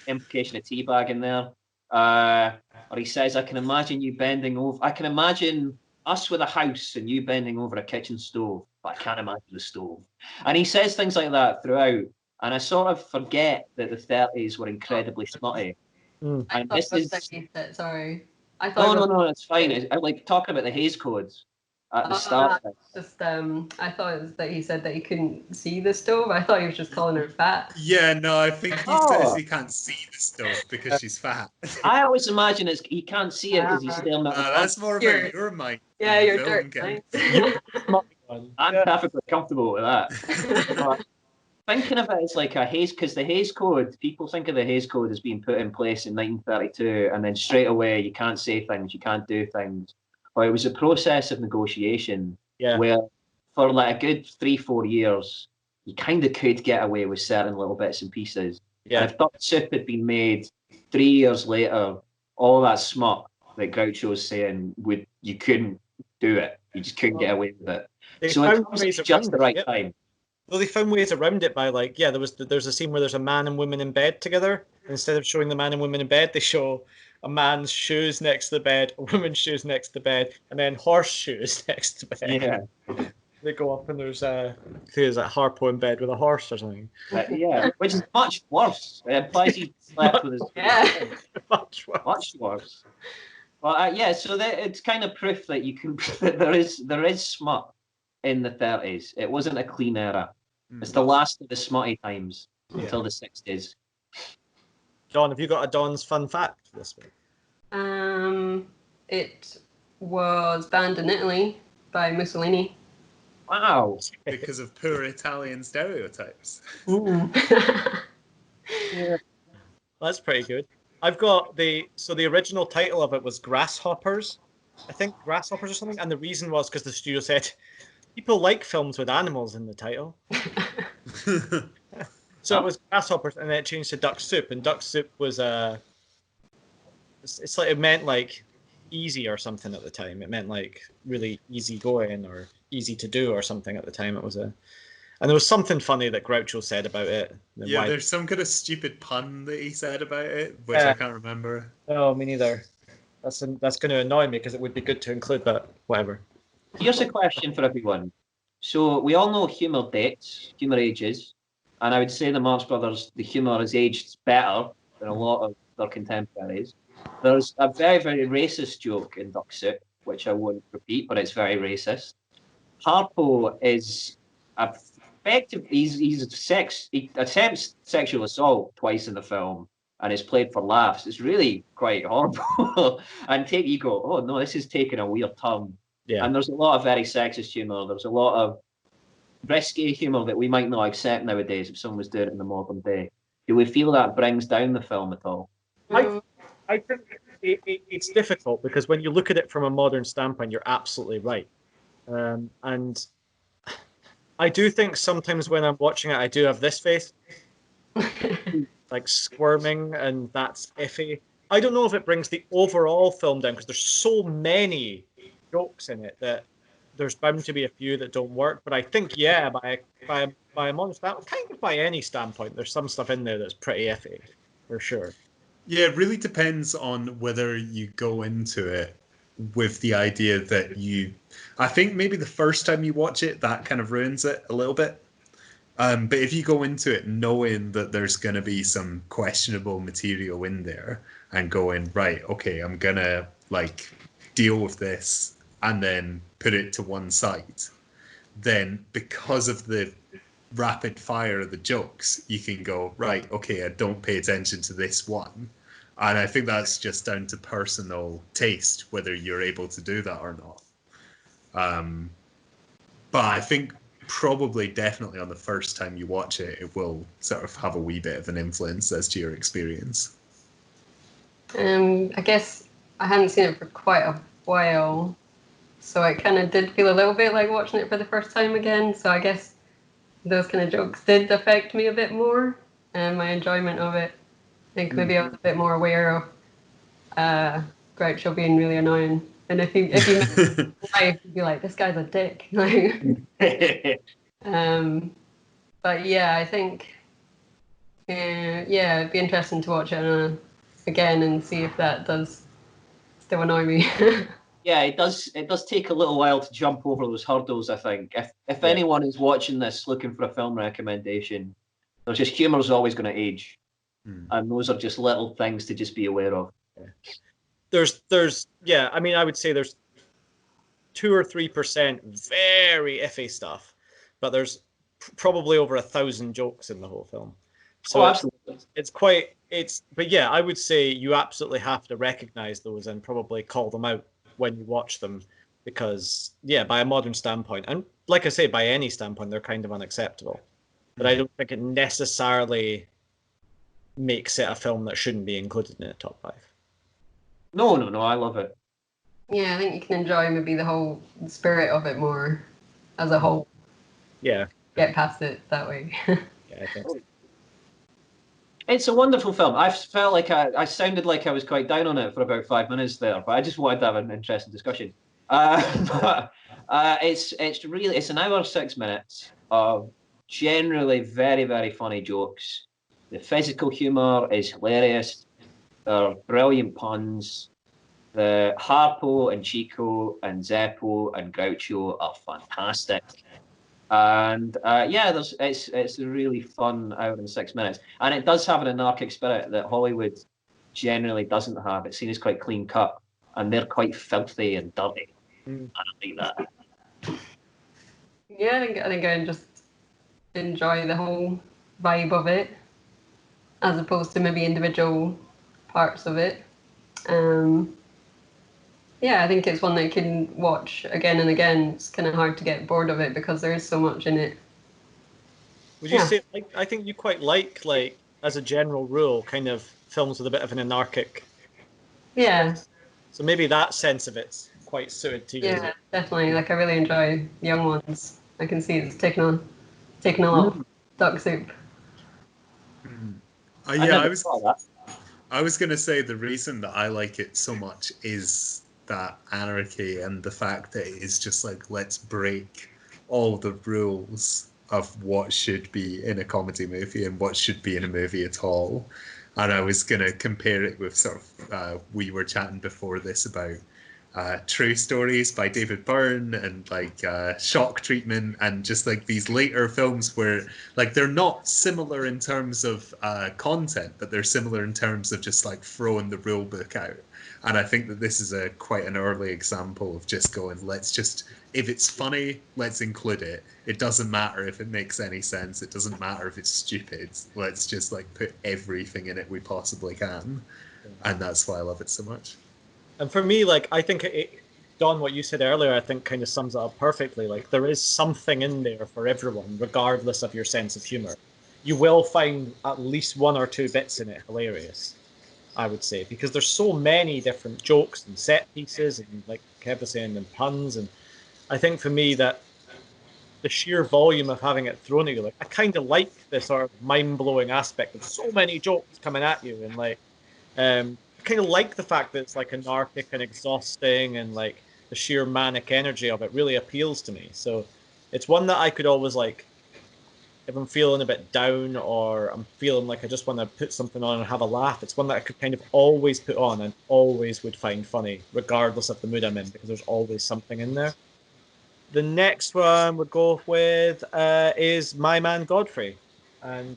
Implication of teabag in there. Or he says, "I can imagine you bending over. I can imagine us with a house and you bending over a kitchen stove, but I can't imagine the stove." And he says things like that throughout, and I sort of forget that the 30s were incredibly smutty. Mm. And this is sorry. I thought no, it's fine. I like talking about the Hays codes at the start. Just I thought it was that he said that he couldn't see the stove. I thought he was just calling her fat. Yeah, no, I think he says he can't see the stove because she's fat. I always imagine he can't see it because he's staring at that's more about your mind. Yeah, you're dirt. I'm perfectly comfortable with that. Thinking of it as like a Hays, because the Hays Code, people think of the Hays Code as being put in place in 1932, and then straight away you can't say things, you can't do things. Well, it was a process of negotiation where for like a good 3-4 years, you kind of could get away with certain little bits and pieces. Yeah. And if Duck Soup had been made 3 years later, all that smut that Groucho was saying, you couldn't do it. You just couldn't get away with it. So it was just the right time. Well, they found ways around it by there's a scene where there's a man and woman in bed together. Instead of showing the man and woman in bed, they show a man's shoes next to the bed, a woman's shoes next to the bed, and then horseshoes next to the bed. Yeah. They go up and there's a Harpo in bed with a horse or something. Which is much worse. It implies he slept with his much worse. Much worse. Well, so it's kind of proof that you can that there is smut in the 30s. It wasn't a clean era. It's the last of the smutty times until the 60s. Don, have you got a Don's fun fact this week? It was banned in Italy by Mussolini. Wow. Because of poor Italian stereotypes. Yeah. That's pretty good. I've got the original title of it was Grasshoppers. I think Grasshoppers or something. And the reason was because the studio said, people like films with animals in the title. So it was Grasshoppers, and then it changed to Duck Soup. And Duck Soup was it's like it meant like easy or something at the time. It meant like really easy going or easy to do or something at the time. And there was something funny that Groucho said about it. There's some kind of stupid pun that he said about it, which I can't remember. Oh, me neither. That's going to annoy me because it would be good to include, but whatever. Here's a question for everyone. So we all know humour dates, humour ages, and I would say the Marx Brothers, the humour has aged better than a lot of their contemporaries. There's a very, very racist joke in Duck Soup, which I won't repeat, but it's very racist. Harpo is effective. He attempts sexual assault twice in the film, and it's played for laughs. It's really quite horrible. And you go, oh no, this is taking a weird turn. Yeah. And there's a lot of very sexist humour. There's a lot of risque humour that we might not accept nowadays if someone was doing it in the modern day. Do we feel that brings down the film at all? I think it's difficult because when you look at it from a modern standpoint, you're absolutely right. And I do think sometimes when I'm watching it, I do have this face, like squirming, and that's iffy. I don't know if it brings the overall film down because there's so many jokes in it that there's bound to be a few that don't work. But I think, by a modern standpoint, kind of by any standpoint, there's some stuff in there that's pretty iffy, for sure. Yeah, it really depends on whether you go into it with the idea that I think maybe the first time you watch it, that kind of ruins it a little bit. But if you go into it knowing that there's going to be some questionable material in there and going, right, okay, I'm going to deal with this and then put it to one side, then because of the rapid fire of the jokes, you can go, right, okay, I don't pay attention to this one. And I think that's just down to personal taste, whether you're able to do that or not. But I think probably definitely on the first time you watch it, it will sort of have a wee bit of an influence as to your experience. I guess I hadn't seen it for quite a while, so it kind of did feel a little bit like watching it for the first time again. So I guess those kind of jokes did affect me a bit more, and my enjoyment of it. I think maybe I was a bit more aware of Groucho being really annoying. And if you met him life, you'd be like, this guy's a dick. But yeah, I think it'd be interesting to watch it again and see if that does still annoy me. Yeah, it does take a little while to jump over those hurdles, I think. If anyone is watching this looking for a film recommendation, There's just humour's always going to age, and those are just little things to just be aware of. There's yeah. I mean, I would say there's 2 or 3% very iffy stuff, but there's probably over 1,000 jokes in the whole film. So absolutely. But yeah, I would say you absolutely have to recognize those and probably call them out when you watch them, because yeah, by a modern standpoint, and like I say, by any standpoint, they're kind of unacceptable. But I don't think it necessarily makes it a film that shouldn't be included in the top 5. No, I love it. Yeah, I think you can enjoy maybe the whole spirit of it more as a whole. Yeah. Get past it that way. Yeah, I think so. It's a wonderful film. I felt like I sounded like I was quite down on it for about 5 minutes there, but I just wanted to have an interesting discussion. It's an hour 6 minutes of generally very, very funny jokes. The physical humor is hilarious. There are brilliant puns. The Harpo and Chico and Zeppo and Groucho are fantastic. And it's a really fun hour and 6 minutes, and it does have an anarchic spirit that Hollywood generally doesn't have. It's seen as quite clean cut, and they're quite filthy and dirty. And I like that. Yeah, I think I just enjoy the whole vibe of it, as opposed to maybe individual parts of it. Yeah, I think it's one that you can watch again and again. It's kind of hard to get bored of it because there is so much in it. Would you say, I think you quite like, as a general rule, kind of films with a bit of an anarchic... Yeah. So maybe that sense of it's quite suited to you. Yeah, definitely. Like, I really enjoy Young Ones. I can see it's taking a lot of duck soup. I was going to say the reason that I like it so much is that anarchy and the fact that it is just like, let's break all the rules of what should be in a comedy movie and what should be in a movie at all. And I was going to compare it with sort of, we were chatting before this about True Stories by David Byrne and Shock Treatment, and just like these later films where like they're not similar in terms of content, but they're similar in terms of just like throwing the rule book out. And I think that this is quite an early example of just going, let's just, if it's funny, let's include it. It doesn't matter if it makes any sense. It doesn't matter if it's stupid. Let's just like put everything in it we possibly can. And that's why I love it so much. And for me, like, I think Don, what you said earlier, I think kind of sums it up perfectly. Like, there is something in there for everyone, regardless of your sense of humor. You will find at least 1 or 2 bits in it hilarious, I would say, because there's so many different jokes and set pieces and, like Kev was saying, and puns. And I think for me that the sheer volume of having it thrown at you, like, I kind of like the sort of mind-blowing aspect of so many jokes coming at you, and like, kind of like the fact that it's like anarchic and exhausting, and like the sheer manic energy of it really appeals to me. So it's one that I could always, like, if I'm feeling a bit down or I'm feeling like I just want to put something on and have a laugh, it's one that I could kind of always put on and always would find funny, regardless of the mood I'm in, because there's always something in there. The next one we'd go with is My Man Godfrey. And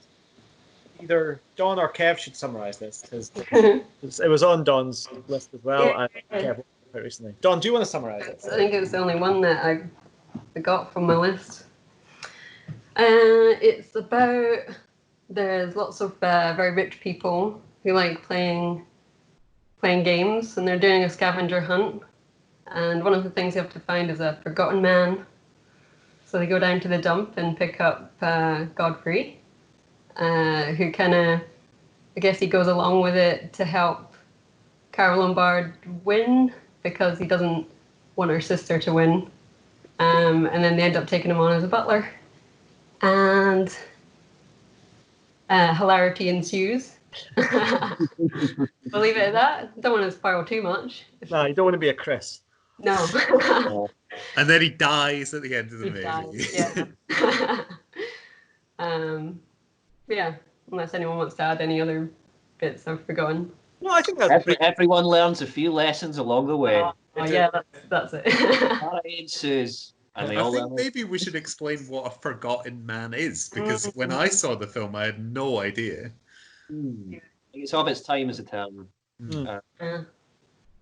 either Don or Kev should summarize this, because it was on Don's list as well. Yeah. And Kev quite recently. Don, do you want to summarize it? I think it was the only one that I got from my list. It's about, there's lots of very rich people who like playing games, and they're doing a scavenger hunt. And one of the things you have to find is a forgotten man. So they go down to the dump and pick up Godfrey, who kind of, I guess he goes along with it to help Carol Lombard win, because he doesn't want her sister to win. And then they end up taking him on as a butler. And hilarity ensues. We'll leave it at that. Don't want to spoil too much. No, you don't want to be a Chris. No. And then he dies at the end of the movie. Dies, yeah. Yeah, unless anyone wants to add any other bits I've forgotten. No, I think that's everyone learns a few lessons along the way. Oh yeah, that's it. Hilarity ensues. And they I all think maybe we should explain what a forgotten man is, because when I saw the film, I had no idea. It's of its time as a term.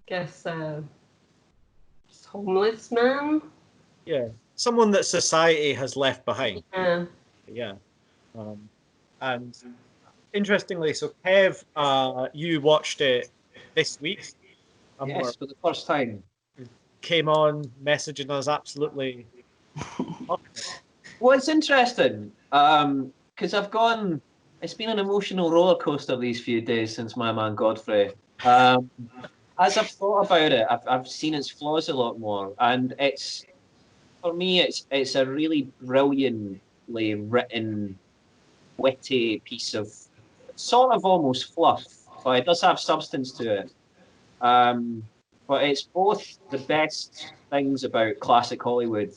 Guess homeless man. Yeah, someone that society has left behind. Yeah. And interestingly, so Kev, you watched it this week. Yes, for the first time. Came on messaging us absolutely. Well, it's interesting because it's been an emotional roller coaster these few days since my man Godfrey. As I've thought about it, I've seen its flaws a lot more, and for me, it's a really brilliantly written, witty piece of sort of almost fluff, but it does have substance to it. But it's both the best things about classic Hollywood,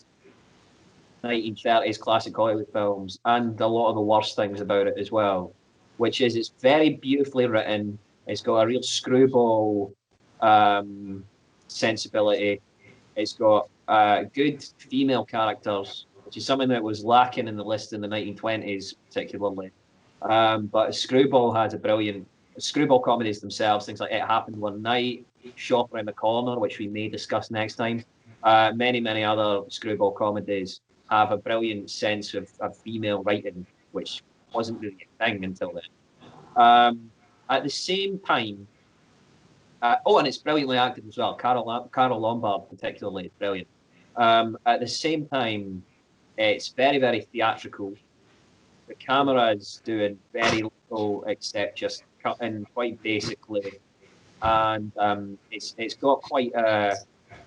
1930s classic Hollywood films, and a lot of the worst things about it as well, which is it's very beautifully written. It's got a real screwball sensibility. It's got good female characters, which is something that was lacking in the list in the 1920s, particularly. But Screwball has a brilliant screwball comedies themselves, things like It Happened One Night, Shop Around the Corner, which we may discuss next time. Many other screwball comedies have a brilliant sense of female writing, which wasn't really a thing until then. At the same time, and it's brilliantly acted as well. Carol Lombard, particularly, brilliant. At the same time, it's very theatrical. The camera is doing very little except just cutting quite basically, and it's got quite a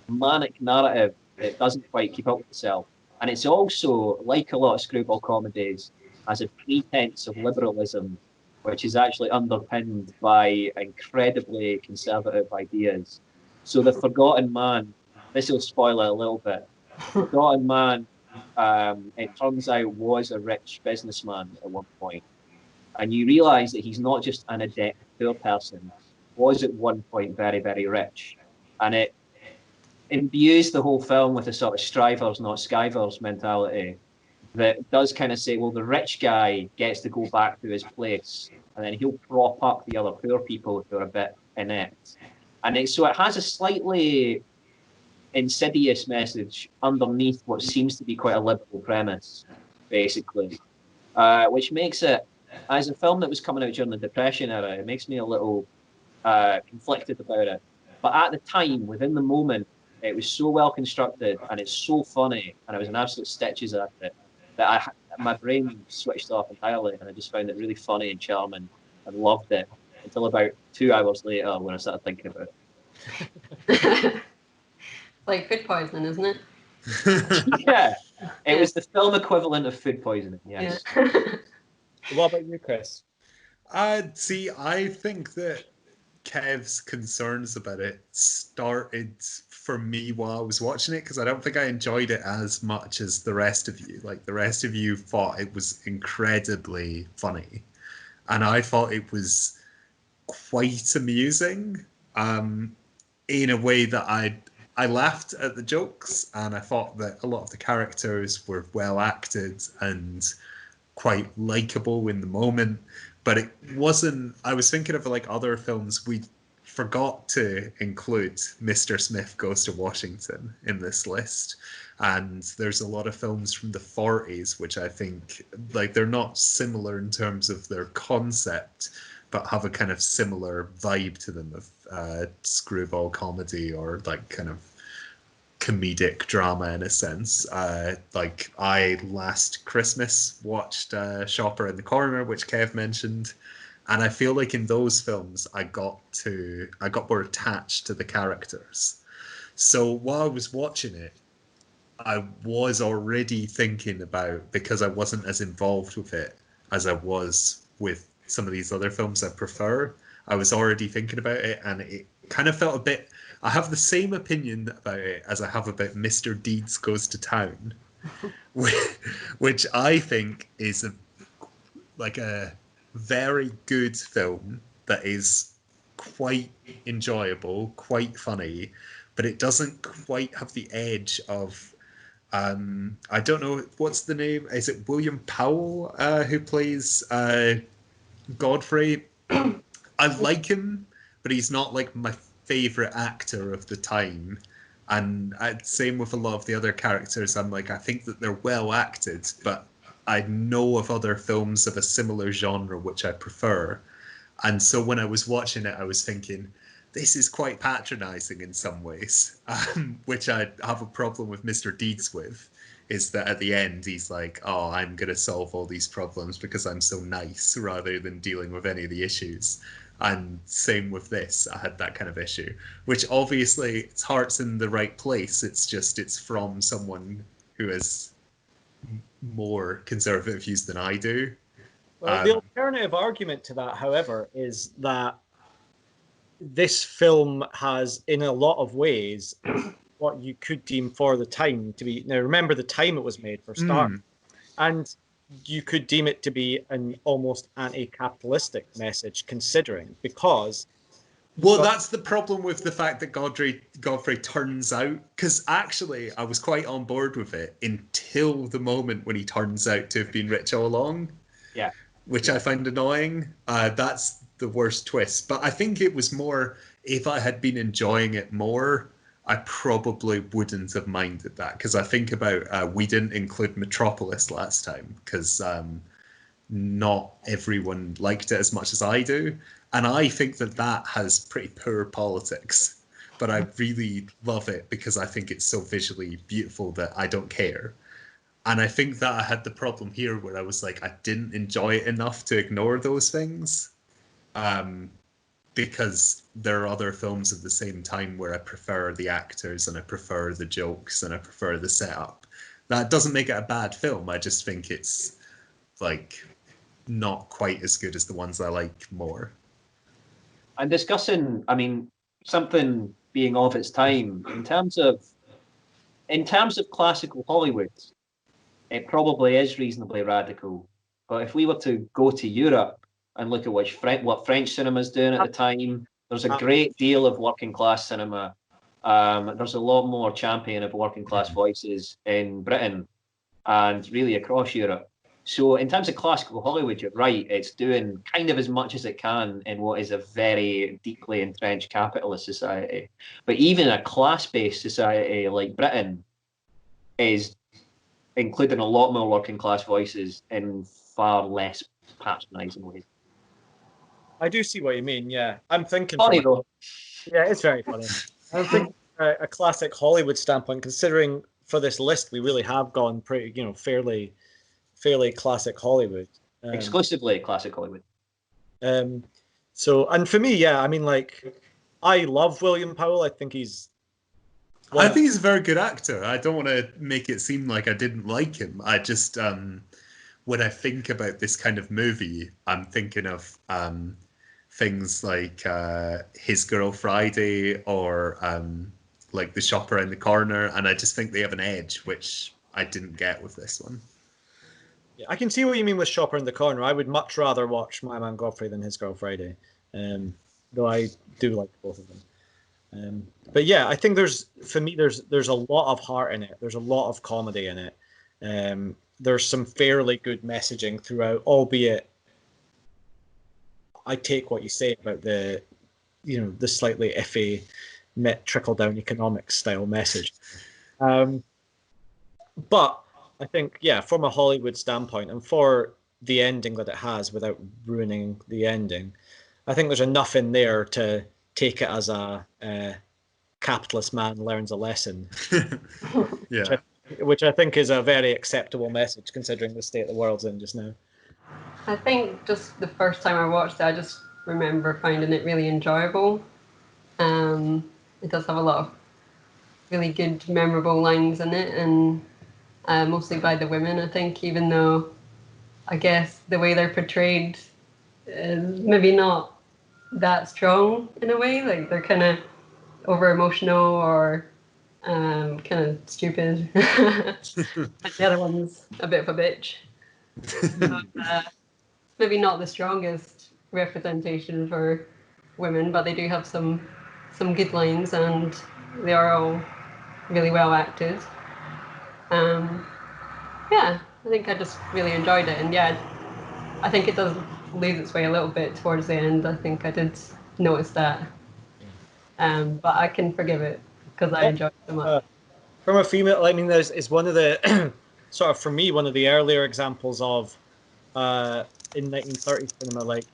manic narrative that doesn't quite keep up with itself. And it's also, like a lot of screwball comedies, has a pretense of liberalism, which is actually underpinned by incredibly conservative ideas. So the Forgotten Man, this will spoil it a little bit. Forgotten Man, it turns out, was a rich businessman at one point. And you realise that he's not just an adept poor person, was at one point very rich. And it imbues the whole film with a sort of strivers, not skivers mentality that does kind of say, well, the rich guy gets to go back to his place and then he'll prop up the other poor people who are a bit inept. And so it has a slightly insidious message underneath what seems to be quite a liberal premise, basically, which makes it, as a film that was coming out during the Depression era, it makes me a little conflicted about it. But at the time, within the moment, it was so well constructed and it's so funny, and it was an absolute stitches at it that my brain switched off entirely, and I just found it really funny and charming and loved it until about 2 hours later when I started thinking about it. Like food poisoning, isn't it? Yeah, it was the film equivalent of food poisoning. Yes. Yeah. What about you, Chris? See, I think that Kev's concerns about it started for me while I was watching it, because I don't think I enjoyed it as much as the rest of you. Like, the rest of you thought it was incredibly funny, and I thought it was quite amusing in a way that I laughed at the jokes, and I thought that a lot of the characters were well acted and quite likable in the moment. But it wasn't. I was thinking of like other films. We forgot to include Mr. Smith Goes to Washington in this list, and there's a lot of films from the 40s which I think, like, they're not similar in terms of their concept, but have a kind of similar vibe to them of screwball comedy or like kind of comedic drama in a sense. Like, I last Christmas watched Shop Around the Corner, which Kev mentioned, and I feel like in those films I got more attached to the characters. So while I was watching it, I was already thinking about, because I wasn't as involved with it as I was with some of these other films I prefer, I was already thinking about it, and it kind of felt a bit. I have the same opinion about it as I have about Mr. Deeds Goes to Town, which I think is a very good film that is quite enjoyable, quite funny, but it doesn't quite have the edge of I don't know what's the name. Is it William Powell who plays Godfrey? I like him, but he's not like my favorite actor of the time. And same with a lot of the other characters. I'm like, I think that they're well acted, but I know of other films of a similar genre which I prefer. And so when I was watching it, I was thinking, this is quite patronizing in some ways, which I have a problem with Mr. Deeds with, is that at the end he's like, oh, I'm going to solve all these problems because I'm so nice, rather than dealing with any of the issues. And same with this, I had that kind of issue, which obviously its heart's in the right place. It's just, it's from someone who has more conservative views than I do. Well, the alternative argument to that, however, is that this film has, in a lot of ways, what you could deem for the time to be. Now, remember the time it was made, for start, and you could deem it to be an almost anti-capitalistic message, considering, because. Well, that's the problem with the fact that Godfrey turns out, because actually I was quite on board with it until the moment when he turns out to have been rich all along. Yeah. Which I find annoying. That's the worst twist. But I think it was more, if I had been enjoying it more, I probably wouldn't have minded that. Because I think about, we didn't include Metropolis last time, because not everyone liked it as much as I do. And I think that that has pretty poor politics. But I really love it because I think it's so visually beautiful that I don't care. And I think that I had the problem here where I was like, I didn't enjoy it enough to ignore those things. Because there are other films of the same time where I prefer the actors and I prefer the jokes and I prefer the setup. That doesn't make it a bad film. I just think it's like not quite as good as the ones I like more. And discussing, I mean, something being of its time, in terms of classical Hollywood, it probably is reasonably radical. But if we were to go to Europe and look at what French cinema is doing at the time, there's a great deal of working class cinema. There's a lot more champion of working class voices in Britain and really across Europe. So in terms of classical Hollywood, you're right, it's doing kind of as much as it can in what is a very deeply entrenched capitalist society. But even a class-based society like Britain is including a lot more working class voices in far less patronising ways. I do see what you mean, yeah. I'm thinking... Funny though. Yeah, it's very funny. I'm thinking a classic Hollywood standpoint, considering for this list we really have gone pretty, fairly classic Hollywood. Exclusively classic Hollywood. So, and for me, yeah, I mean, like, I love William Powell. I think he's I think he's a very good actor. I don't want to make it seem like I didn't like him. I just, when I think about this kind of movie, I'm thinking of things like His Girl Friday or like The Shop Around the Corner, and I just think they have an edge, which I didn't get with this one. Yeah, I can see what you mean with Shop Around the Corner. I would much rather watch My Man Godfrey than His Girl Friday, though I do like both of them. But yeah, I think there's a lot of heart in it. There's a lot of comedy in it. There's some fairly good messaging throughout, albeit I take what you say about the slightly iffy trickle down economics style message. But I think, yeah, from a Hollywood standpoint and for the ending that it has, without ruining the ending, I think there's enough in there to take it as a capitalist man learns a lesson. Yeah. Which I think is a very acceptable message considering the state the world's in just now. I think just the first time I watched it, I just remember finding it really enjoyable. It does have a lot of really good, memorable lines in it, and mostly by the women, I think, even though I guess the way they're portrayed is maybe not that strong in a way. Like, they're kind of over emotional or kind of stupid. And the other one's a bit of a bitch. So, maybe not the strongest representation for women, but they do have some good lines, and they are all really well acted. Yeah, I think I just really enjoyed it, and yeah, I think it does lose its way a little bit towards the end. I think I did notice that, but I can forgive it because I enjoyed it so much. From a female, I mean, it's one of the sort of, for me, one of the earlier examples of in 1930s cinema, like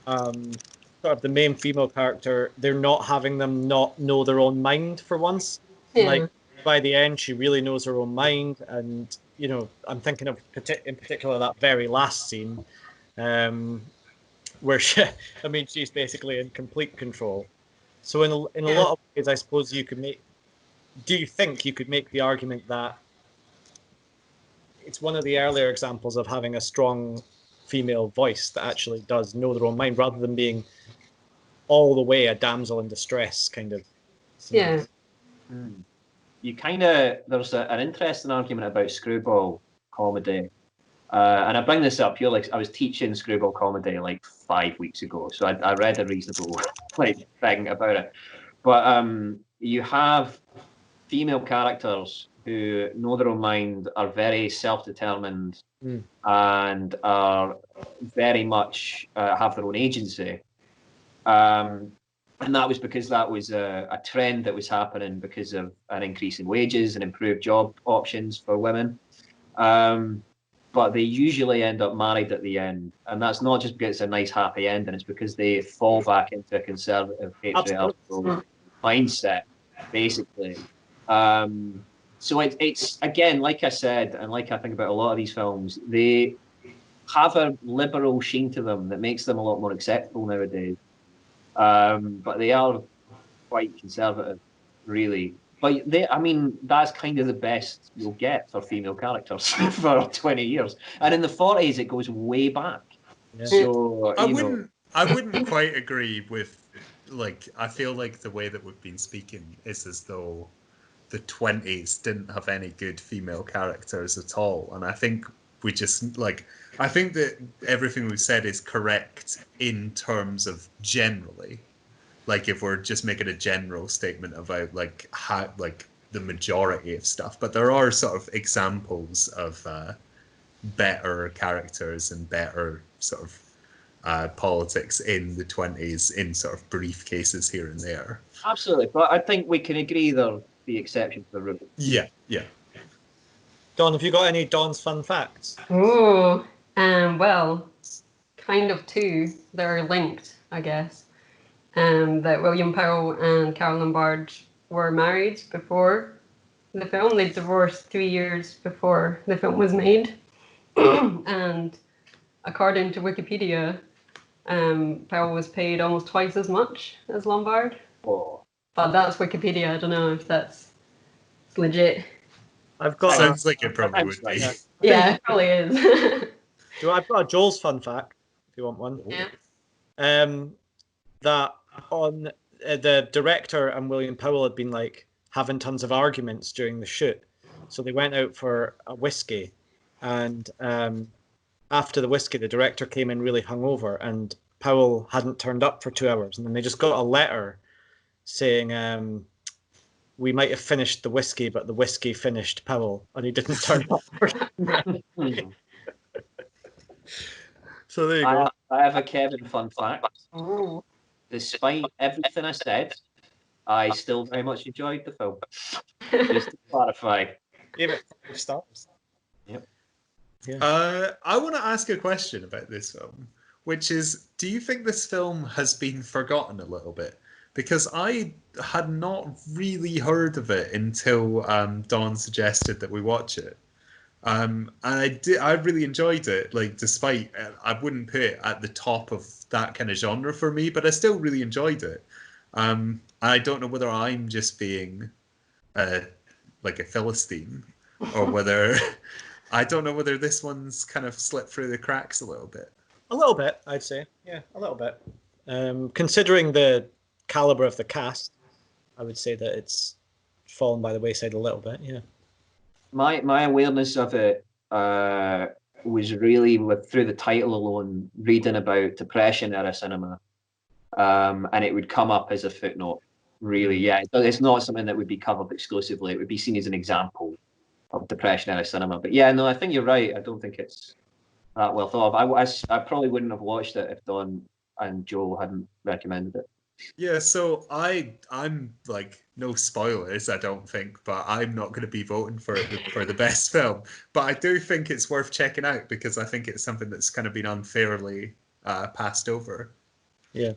sort of the main female character, they're not having them not know their own mind for once. And Yeah. like by the end, she really knows her own mind, and I'm thinking of in particular that very last scene, where I mean, she's basically in complete control. So in a lot of ways, I suppose you could make. Do you think you could make the argument that it's one of the earlier examples of having a strong female voice that actually does know their own mind, rather than being all the way a damsel in distress kind of Yeah. You there's an interesting argument about screwball comedy, and I bring this up here, like I was teaching screwball comedy like 5 weeks ago, so I read a reasonable thing about it. But you have female characters who know their own mind, are very self-determined, and are very much have their own agency. And that was because that was a trend that was happening because of an increase in wages and improved job options for women. But they usually end up married at the end. And that's not just because it's a nice, happy ending. It's because they fall back into a conservative, patriarchal mindset, basically. So it's, again, like I said, and like I think about a lot of these films, they have a liberal sheen to them that makes them a lot more acceptable nowadays. But they are quite conservative, really. But I mean, that's kind of the best you'll get for female characters for 20 years. And in the 40s, it goes way back. Yeah. So I wouldn't quite agree with, like, I feel like the way that we've been speaking is as though the 20s didn't have any good female characters at all. And I think we just, like, I think that everything we've said is correct in terms of generally. Like, if we're just making a general statement about, like, how, like, the majority of stuff. But there are sort of examples of better characters and better sort of politics in the 20s in sort of brief cases here and there. Absolutely. But I think we can agree they're the exception to the rule. Yeah. Don, have you got any Don's fun facts? Oh, well, kind of two. They're linked, I guess. That William Powell and Carol Lombard were married before the film. They divorced 3 years before the film was made. And according to Wikipedia, Powell was paid almost twice as much as Lombard. Oh. But that's Wikipedia. I don't know if that's legit. Sounds like it probably would be. Yeah, it probably is. I've got a Joel's fun fact, if you want one. Yeah. That on the director and William Powell had been like having tons of arguments during the shoot, so they went out for a whiskey, and after the whiskey, the director came in really hungover, and Powell hadn't turned up for 2 hours, and then they just got a letter saying, we might have finished the whiskey, but the whiskey finished Powell, and he didn't turn up. So there you go. I have a Kevin fun fact. Oh. Despite everything I said, I still very much enjoyed the film. Just to clarify. Gave it 5 stars. Yep. Yeah. I want to ask a question about this film, which is, do you think this film has been forgotten a little bit? Because I had not really heard of it until Dawn suggested that we watch it. And I really enjoyed it. Like, despite, I wouldn't put it at the top of that kind of genre for me, but I still really enjoyed it. I don't know whether I'm just being like a Philistine, or whether I don't know whether this one's kind of slipped through the cracks a little bit. A little bit, I'd say. Yeah, a little bit. Considering the caliber of the cast, I would say that it's fallen by the wayside a little bit. Yeah. My awareness of it was really through the title alone, reading about Depression era cinema, and it would come up as a footnote. Really, yeah, it's not something that would be covered exclusively. It would be seen as an example depression era cinema. But yeah, no, I think you're right. I don't think it's that well thought of. I probably wouldn't have watched it if Don and Joe hadn't recommended it. Yeah, so I'm like, no spoilers, I don't think, but I'm not going to be voting for it for the best film. But I do think it's worth checking out because I think it's something that's kind of been unfairly passed over. Yeah.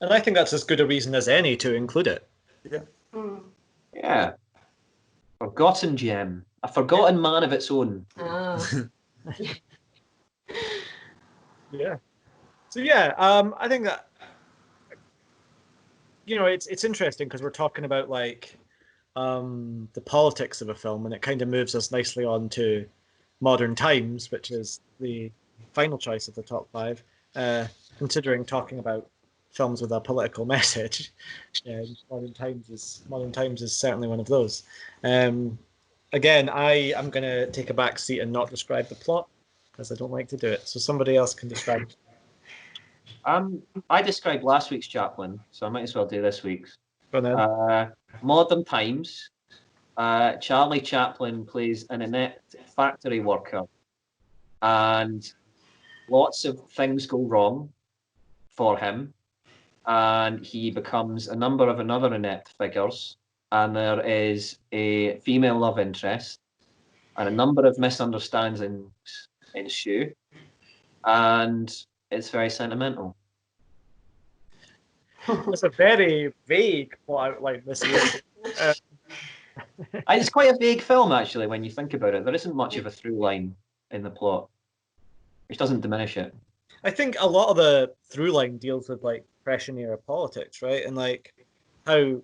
And I think that's as good a reason as any to include it. Yeah. Yeah. Forgotten gem. A forgotten man of its own. Yeah. So yeah, I think that it's interesting because we're talking about like the politics of a film, and it kind of moves us nicely on to modern times, which is the final choice of the top 5. Considering talking about films with a political message, modern times is certainly one of those. Again, I am going to take a back seat and not describe the plot because I don't like to do it. So somebody else can describe it. I described last week's Chaplin, so I might as well do this week's. Go on then. Modern times. Charlie Chaplin plays an inept factory worker, and lots of things go wrong for him, and he becomes a number of another inept figures, and there is a female love interest, and a number of misunderstandings ensue, and it's very sentimental. It's a very vague plot outline this year. It's quite a vague film, actually, when you think about it. There isn't much of a through line in the plot, which doesn't diminish it. I think a lot of the through line deals with like Depression era politics, right? And like how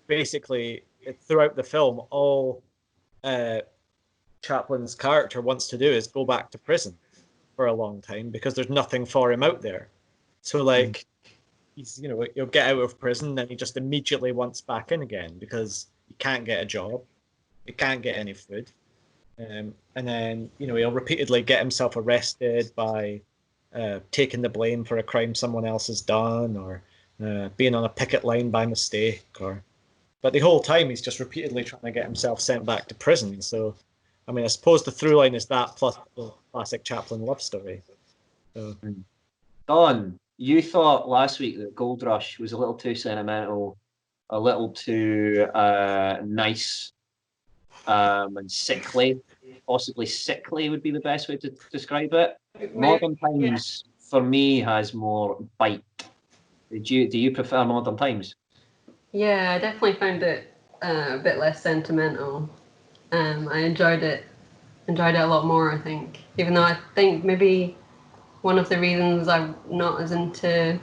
basically throughout the film, all Chaplin's character wants to do is go back to prison for a long time because there's nothing for him out there. So like he'll get out of prison and he just immediately wants back in again because he can't get a job, he can't get any food, and then he'll repeatedly get himself arrested by taking the blame for a crime someone else has done, or being on a picket line by mistake, but the whole time he's just repeatedly trying to get himself sent back to prison. So I mean, I suppose the through line is that plus the classic Chaplin love story. So. Don, you thought last week that Gold Rush was a little too sentimental, a little too nice and sickly. Possibly sickly would be the best way to describe it. Modern Times, for me, has more bite. Do you prefer Modern Times? Yeah, I definitely found it a bit less sentimental. I enjoyed it a lot more, I think. Even though I think maybe one of the reasons I'm not as into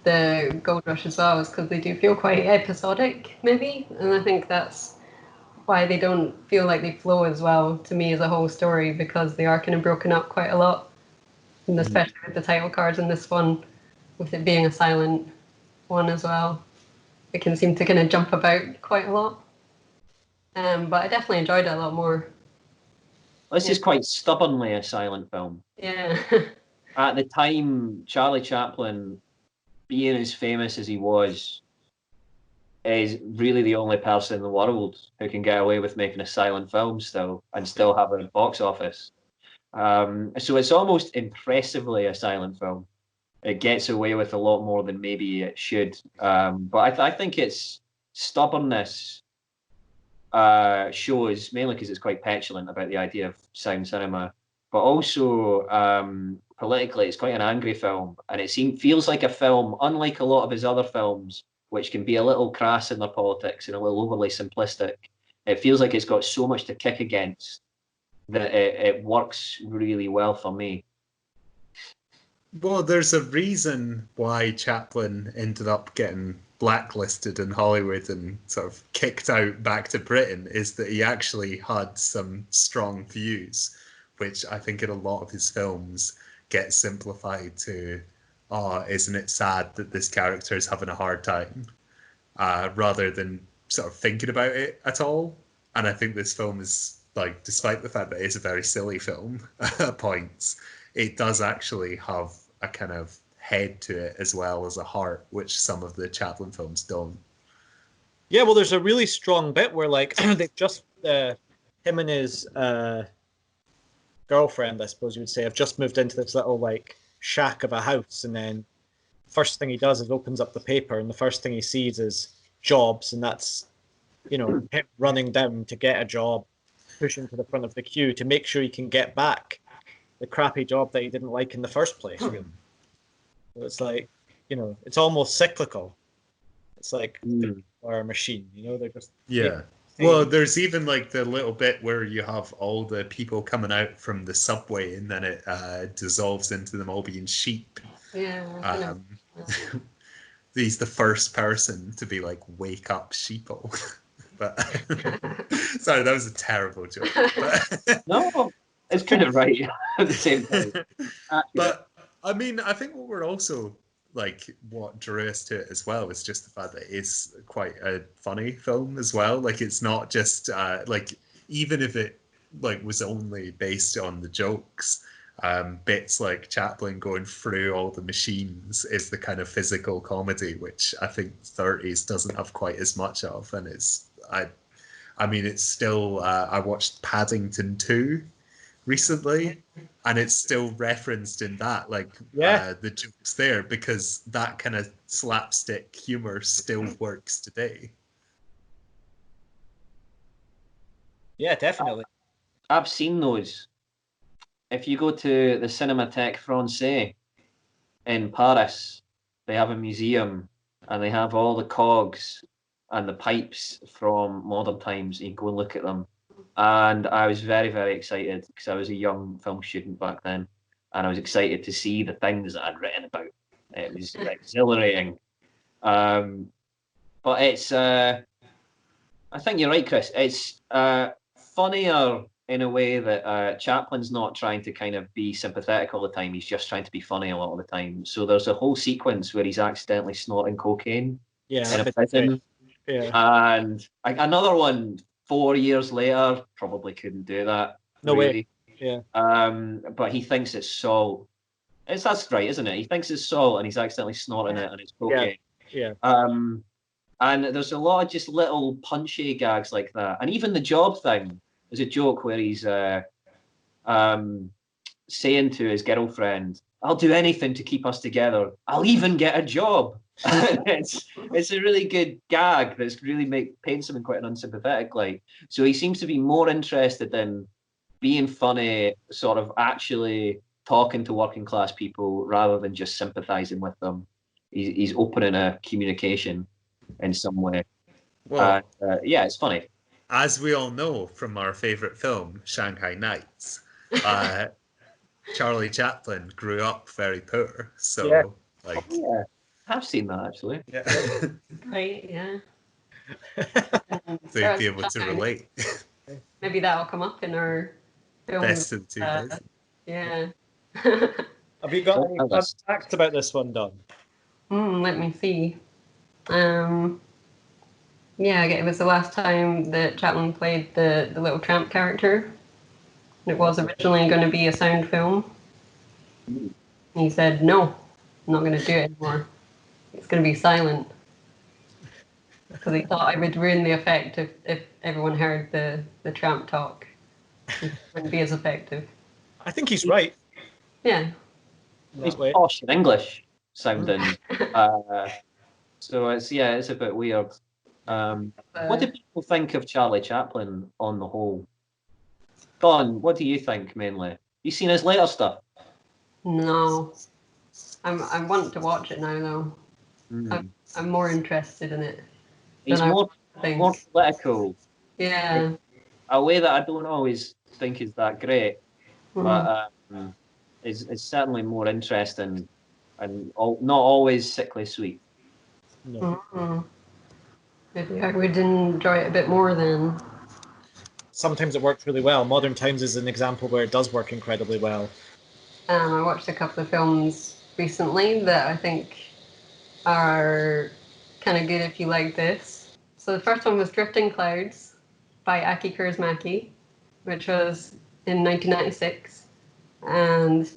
the Gold Rush as well is because they do feel quite episodic, maybe. And I think that's why they don't feel like they flow as well to me as a whole story, because they are kind of broken up quite a lot. And especially with the title cards in this one, with it being a silent one as well. It can seem to kind of jump about quite a lot. But I definitely enjoyed it a lot more. This is quite stubbornly a silent film. Yeah. At the time, Charlie Chaplin, being as famous as he was, is really the only person in the world who can get away with making a silent film still and still have a box office. So it's almost impressively a silent film. It gets away with a lot more than maybe it should. But I think its stubbornness shows, mainly because it's quite petulant about the idea of sound cinema, but also politically it's quite an angry film, and it feels like a film, unlike a lot of his other films, which can be a little crass in their politics and a little overly simplistic. It feels like it's got so much to kick against that it works really well for me. Well, there's a reason why Chaplin ended up getting blacklisted in Hollywood and sort of kicked out back to Britain, is that he actually had some strong views, which I think in a lot of his films get simplified to, oh, isn't it sad that this character is having a hard time, rather than sort of thinking about it at all. And I think this film is, like, despite the fact that it's a very silly film at points, it does actually have a kind of head to it as well as a heart, which some of the Chaplin films don't. Yeah, well, there's a really strong bit where like they've just him and his girlfriend, I suppose you would say, have just moved into this little like shack of a house, and then first thing he does is opens up the paper, and the first thing he sees is jobs, and that's him running down to get a job, pushing to the front of the queue to make sure he can get back the crappy job that he didn't like in the first place. Really. So it's like, it's almost cyclical. It's like or a machine, they're just Well, there's even like the little bit where you have all the people coming out from the subway, and then it dissolves into them all being sheep. Yeah. He's the first person to be like, "Wake up, sheeple." But sorry, that was a terrible joke. But No, it's kind of right at the same time. But I mean, I think what we're also like, what drew us to it as well is just the fact that it's quite a funny film as well. Like, it's not just like, even if it like was only based on the jokes, bits like Chaplin going through all the machines is the kind of physical comedy which I think 30s doesn't have quite as much of. And I mean, it's still I watched Paddington 2 recently, and it's still referenced in that, like the jokes there, because that kind of slapstick humor still works today. Yeah, definitely. I've seen those. If you go to the Cinémathèque Française in Paris, they have a museum, and they have all the cogs and the pipes from modern times. You can go and look at them. And I was very, very excited because I was a young film student back then, and I was excited to see the things that I'd written about. It was exhilarating. But it's, I think you're right, Chris. It's funnier in a way that Chaplin's not trying to kind of be sympathetic all the time. He's just trying to be funny a lot of the time. So there's a whole sequence where he's accidentally snorting cocaine in a prison. Yeah. And another one 4 years later, probably couldn't do that. No really. way. Yeah. But he thinks it's salt. That's right, isn't it? He thinks it's salt, and he's accidentally snorting it, and it's cocaine. Yeah. And there's a lot of just little punchy gags like that. And even the job thing, there's a joke where he's saying to his girlfriend, "I'll do anything to keep us together. I'll even get a job." it's a really good gag that's really paints him in quite an unsympathetic light. So he seems to be more interested in being funny, sort of actually talking to working class people rather than just sympathizing with them. He's opening a communication in some way. Well, yeah, it's funny. As we all know from our favorite film, Shanghai Nights, Charlie Chaplin grew up very poor. So, I've seen that actually. Yeah. Right, yeah. So you'd be able to relate. Maybe that'll come up in our film. Best of the 2000s. Yeah. Have you got any fun facts about this one, Don? Let me see. Yeah, it was the last time that Chaplin played the little tramp character. It was originally going to be a sound film. He said, "No, I'm not going to do it anymore. It's going to be silent." Because he thought it would ruin the effect if everyone heard the tramp talk. It wouldn't be as effective. I think he's right. Yeah. He's posh in English sounding. So it's a bit weird. What do people think of Charlie Chaplin on the whole? Don, what do you think mainly? You seen his later stuff? No. I want to watch it now though. I'm more interested in it. He's more political. Yeah. A way that I don't always think is that great, but it's certainly more interesting and not always sickly sweet. No. Maybe I would enjoy it a bit more then. Sometimes it works really well. Modern Times is an example where it does work incredibly well. I watched a couple of films recently that I think are kind of good if you like this. So the first one was Drifting Clouds by Aki Kaurismäki, which was in 1996. And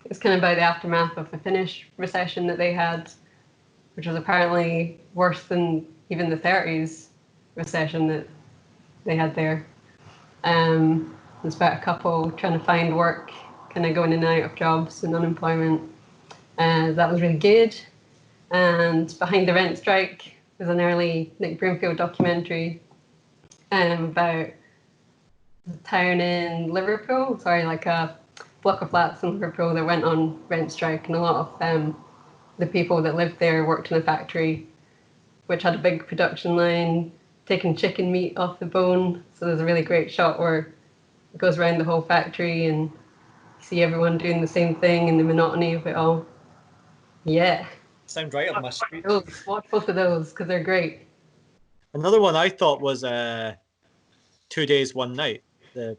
it's kind of about the aftermath of the Finnish recession that they had, which was apparently worse than even the 30s recession that they had there. It's about a couple trying to find work, kind of going in and out of jobs and unemployment. That was really good. And Behind the Rent Strike was an early Nick Broomfield documentary about a town in Liverpool, like a block of flats in Liverpool that went on rent strike, and a lot of the people that lived there worked in a factory which had a big production line taking chicken meat off the bone. So there's a really great shot where it goes around the whole factory and you see everyone doing the same thing and the monotony of it all. Yeah. Sound right up my street. Watch both of those because they're great. Another one I thought was 2 Days, 1 Night. Yeah.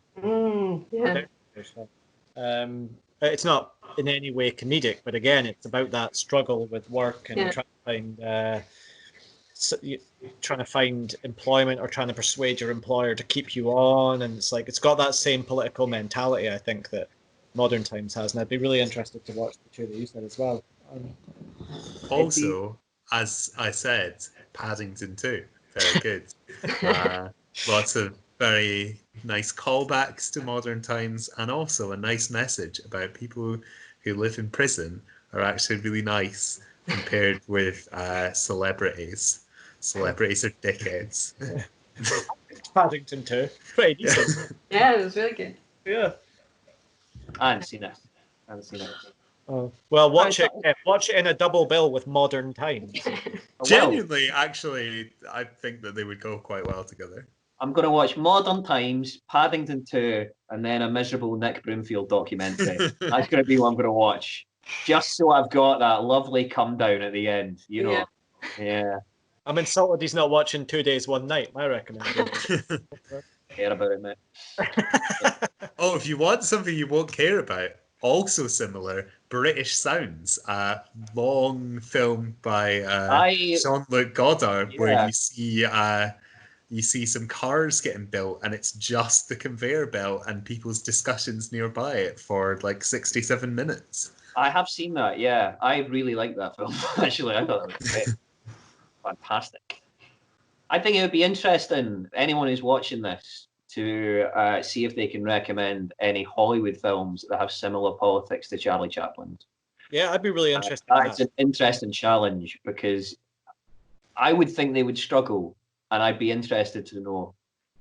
It's not in any way comedic, but again, it's about that struggle with work and trying to find employment or trying to persuade your employer to keep you on, and it's got that same political mentality, I think, that Modern Times has, and I'd be really interested to watch the two that you said as well. Also, as I said, Paddington 2, very good. Lots of very nice callbacks to Modern Times, and also a nice message about people who live in prison are actually really nice compared with celebrities. Celebrities are dickheads. Paddington 2. Pretty decent. Yeah, it was really good. Yeah. I haven't seen it. Oh. Well, watch it in a double bill with Modern Times. Genuinely, actually, I think that they would go quite well together. I'm going to watch Modern Times, Paddington 2, and then a miserable Nick Broomfield documentary. That's going to be what I'm going to watch. Just so I've got that lovely come down at the end, you know. Yeah. I'm insulted he's not watching 2 Days, 1 Night, my recommendation. Care about it, mate. Oh, if you want something you won't care about, also similar, British Sounds, a long film by Jean-Luc Godard, where you see some cars getting built, and it's just the conveyor belt and people's discussions nearby it for like 67 minutes. I have seen that, yeah. I really like that film, actually. I thought that was great. Fantastic. I think it would be interesting, anyone who's watching this, to see if they can recommend any Hollywood films that have similar politics to Charlie Chaplin's. Yeah, I'd be really interested. It's an interesting challenge, because I would think they would struggle, and I'd be interested to know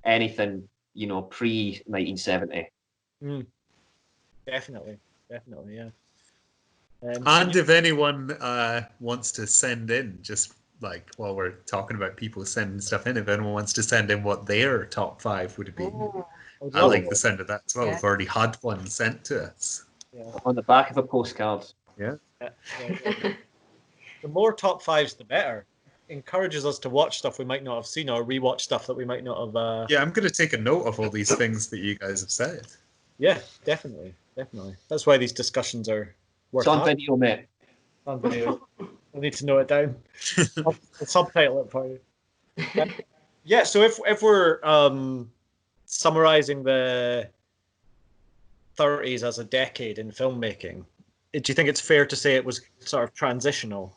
anything, pre-1970. Definitely, yeah. And if anyone wants to send in, just like while we're talking about people sending stuff in, if anyone wants to send in what their top 5 would be, I like the sound of that as well. Yeah. We've already had one sent to us. Yeah. On the back of a postcard. Yeah. The more top 5s, the better. Encourages us to watch stuff we might not have seen, or rewatch stuff that we might not have. Yeah, I'm going to take a note of all these things that you guys have said. Yeah, definitely. That's why these discussions are worth. It's on video, mate. On video. I need to note it down. I'll subtitle it for you. Yeah, so if we're summarizing the 30s as a decade in filmmaking, do you think it's fair to say it was sort of transitional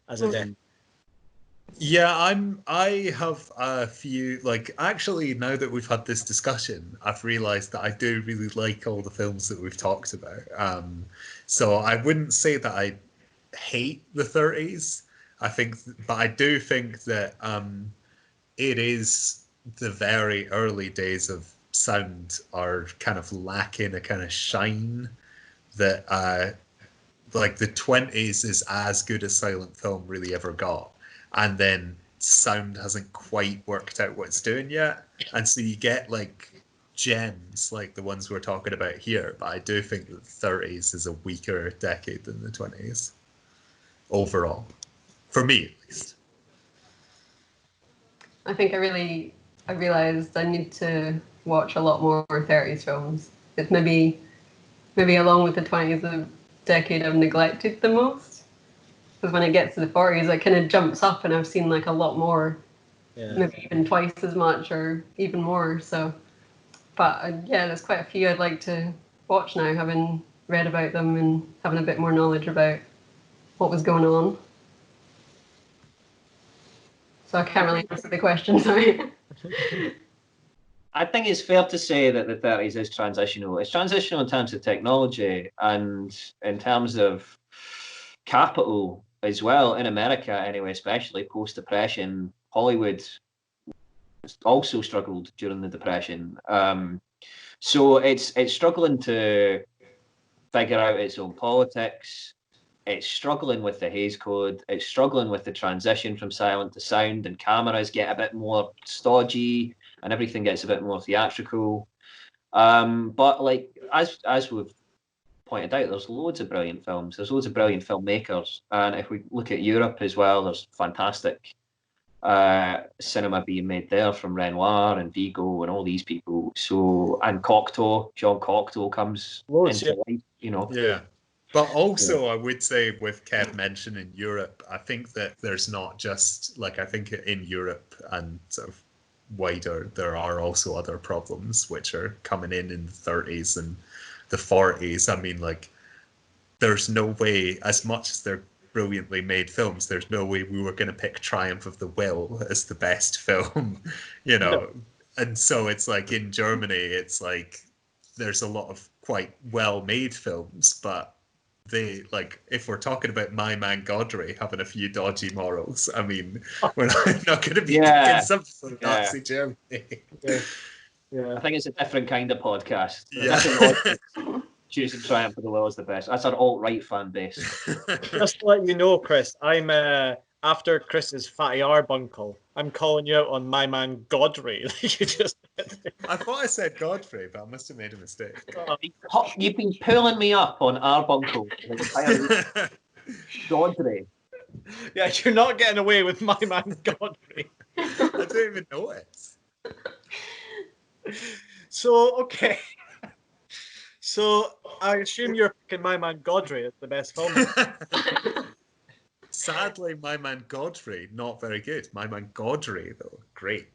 as a decade? Yeah, I have a few, actually, now that we've had this discussion, I've realized that I do really like all the films that we've talked about. So I wouldn't say that I hate the 30s. But I do think that it is the very early days of sound are kind of lacking a kind of shine that the 20s is as good as silent film really ever got. And then sound hasn't quite worked out what it's doing yet. And so you get gems like the ones we're talking about here. But I do think that the 30s is a weaker decade than the 20s overall. For me, at least. I think I realised I need to watch a lot more 30s films. It's maybe along with the 20s, the decade I've neglected the most. Because when it gets to the 40s, it kind of jumps up, and I've seen a lot more, maybe even twice as much or even more. So, but there's quite a few I'd like to watch now, having read about them and having a bit more knowledge about what was going on. so I can't really answer the question. Sorry. I think it's fair to say that the 30s is transitional. It's transitional in terms of technology and in terms of capital as well, in America anyway, especially post-Depression. Hollywood also struggled during the Depression. So it's struggling to figure out its own politics. It's struggling with the Hays Code. It's struggling with the transition from silent to sound, and cameras get a bit more stodgy and everything gets a bit more theatrical. But like as we've pointed out, there's loads of brilliant films. There's loads of brilliant filmmakers, and if we look at Europe as well, there's fantastic cinema being made there from Renoir and Vigo and all these people. So, and Cocteau, Jean Cocteau comes into life, you know. Yeah. But also, I would say, with Kev mentioning Europe, I think that there's not just, like, I think in Europe and sort of wider, there are also other problems which are coming in the 30s and the 40s. I mean, like, there's no way, as much as they're brilliantly made films, there's no way we were going to pick Triumph of the Will as the best film, you know. No. And so it's like in Germany, it's like there's a lot of quite well-made films, but they, like, if we're talking about My Man Godfrey having a few dodgy morals, I mean, we're not going to be picking something from Nazi Germany. Yeah. I think it's a different kind of podcast. Yeah. Choosing Triumph of the Will is the best. That's our alt-right fan base. Just to let you know, Chris, I'm after Chris's Fatty Arbuncle. I'm calling you out on My Man Godfrey. You just. I thought I said Godfrey, but I must have made a mistake. You've been pulling me up on Arbuncle. Godfrey. Yeah, you're not getting away with My Man Godfrey. I don't even know it. So, okay. So, I assume you're picking My Man Godfrey as the best film. Sadly, My Man Godfrey, not very good. My Man Godfrey, though, great.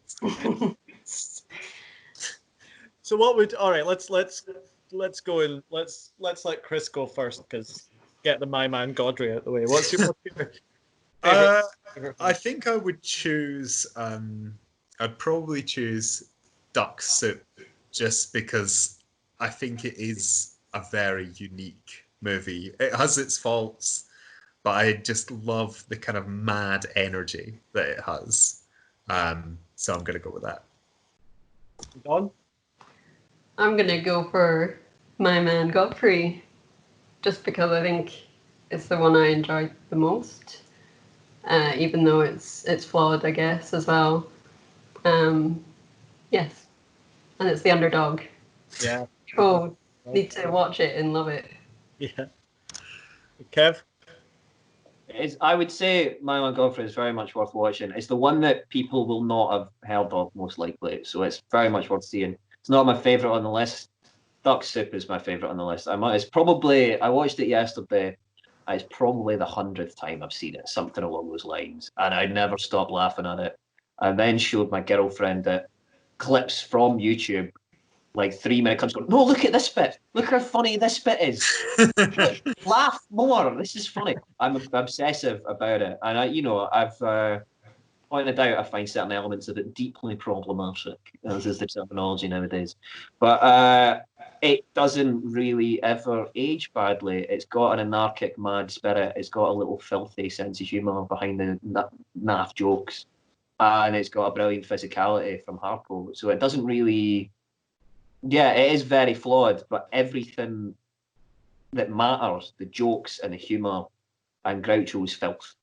So, what would? All right, let's go and let's let Chris go first, because get the My Man Godfrey out of the way. What's your favorite? I think I would choose. I'd probably choose Duck Soup, just because I think it is a very unique movie. It has its faults, but I just love the kind of mad energy that it has. So I'm going to go with that. Don? I'm going to go for My Man Godfrey, just because I think it's the one I enjoyed the most, even though it's flawed, I guess, as well. Yes, and it's the underdog. Yeah. People need to watch it and love it. Yeah. Kev? I would say My Man Godfrey is very much worth watching. It's the one that people will not have heard of, most likely, so it's very much worth seeing. It's not my favourite on the list. Duck Soup is my favourite on the list. I watched it yesterday. It's probably the 100th time I've seen it, something along those lines, and I never stopped laughing at it. I then showed my girlfriend it, clips from YouTube, like 3 minute clips going, no, look at this bit. Look how funny this bit is. Laugh more. This is funny. I'm obsessive about it. And I've pointed out I find certain elements of it deeply problematic, as is the terminology nowadays. But it doesn't really ever age badly. It's got an anarchic, mad spirit. It's got a little filthy sense of humour behind the naff jokes. And it's got a brilliant physicality from Harpo. So it doesn't really... Yeah, it is very flawed, but everything that matters, the jokes and the humour and Groucho's filth,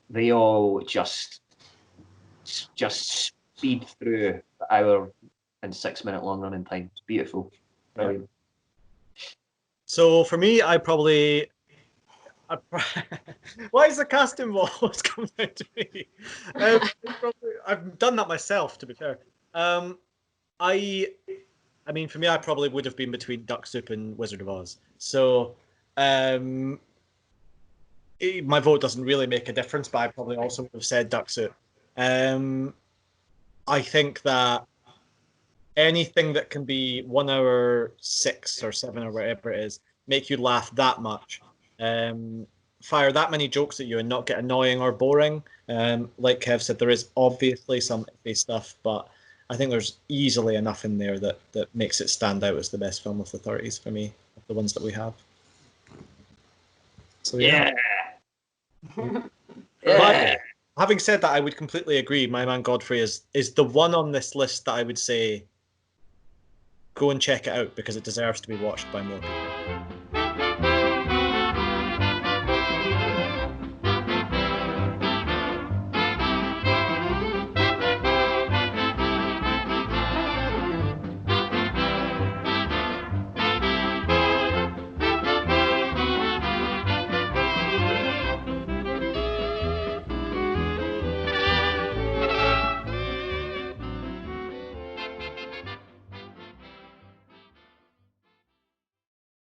they all just speed through the hour and 6 minute long running time. It's beautiful. Brilliant. So for me, why is the casting always coming out to me? I've done that myself, to be fair. I mean, for me, I probably would have been between Duck Soup and Wizard of Oz. So, my vote doesn't really make a difference, but I probably also would have said Duck Soup. I think that anything that can be 1 hour 6 or 7 or whatever it is, make you laugh that much, fire that many jokes at you and not get annoying or boring. Like Kev said, there is obviously some iffy stuff, but I think there's easily enough in there that makes it stand out as the best film of the 30s for me, of the ones that we have. So yeah. Yeah. Having said that, I would completely agree. My Man Godfrey is the one on this list that I would say go and check it out because it deserves to be watched by more people.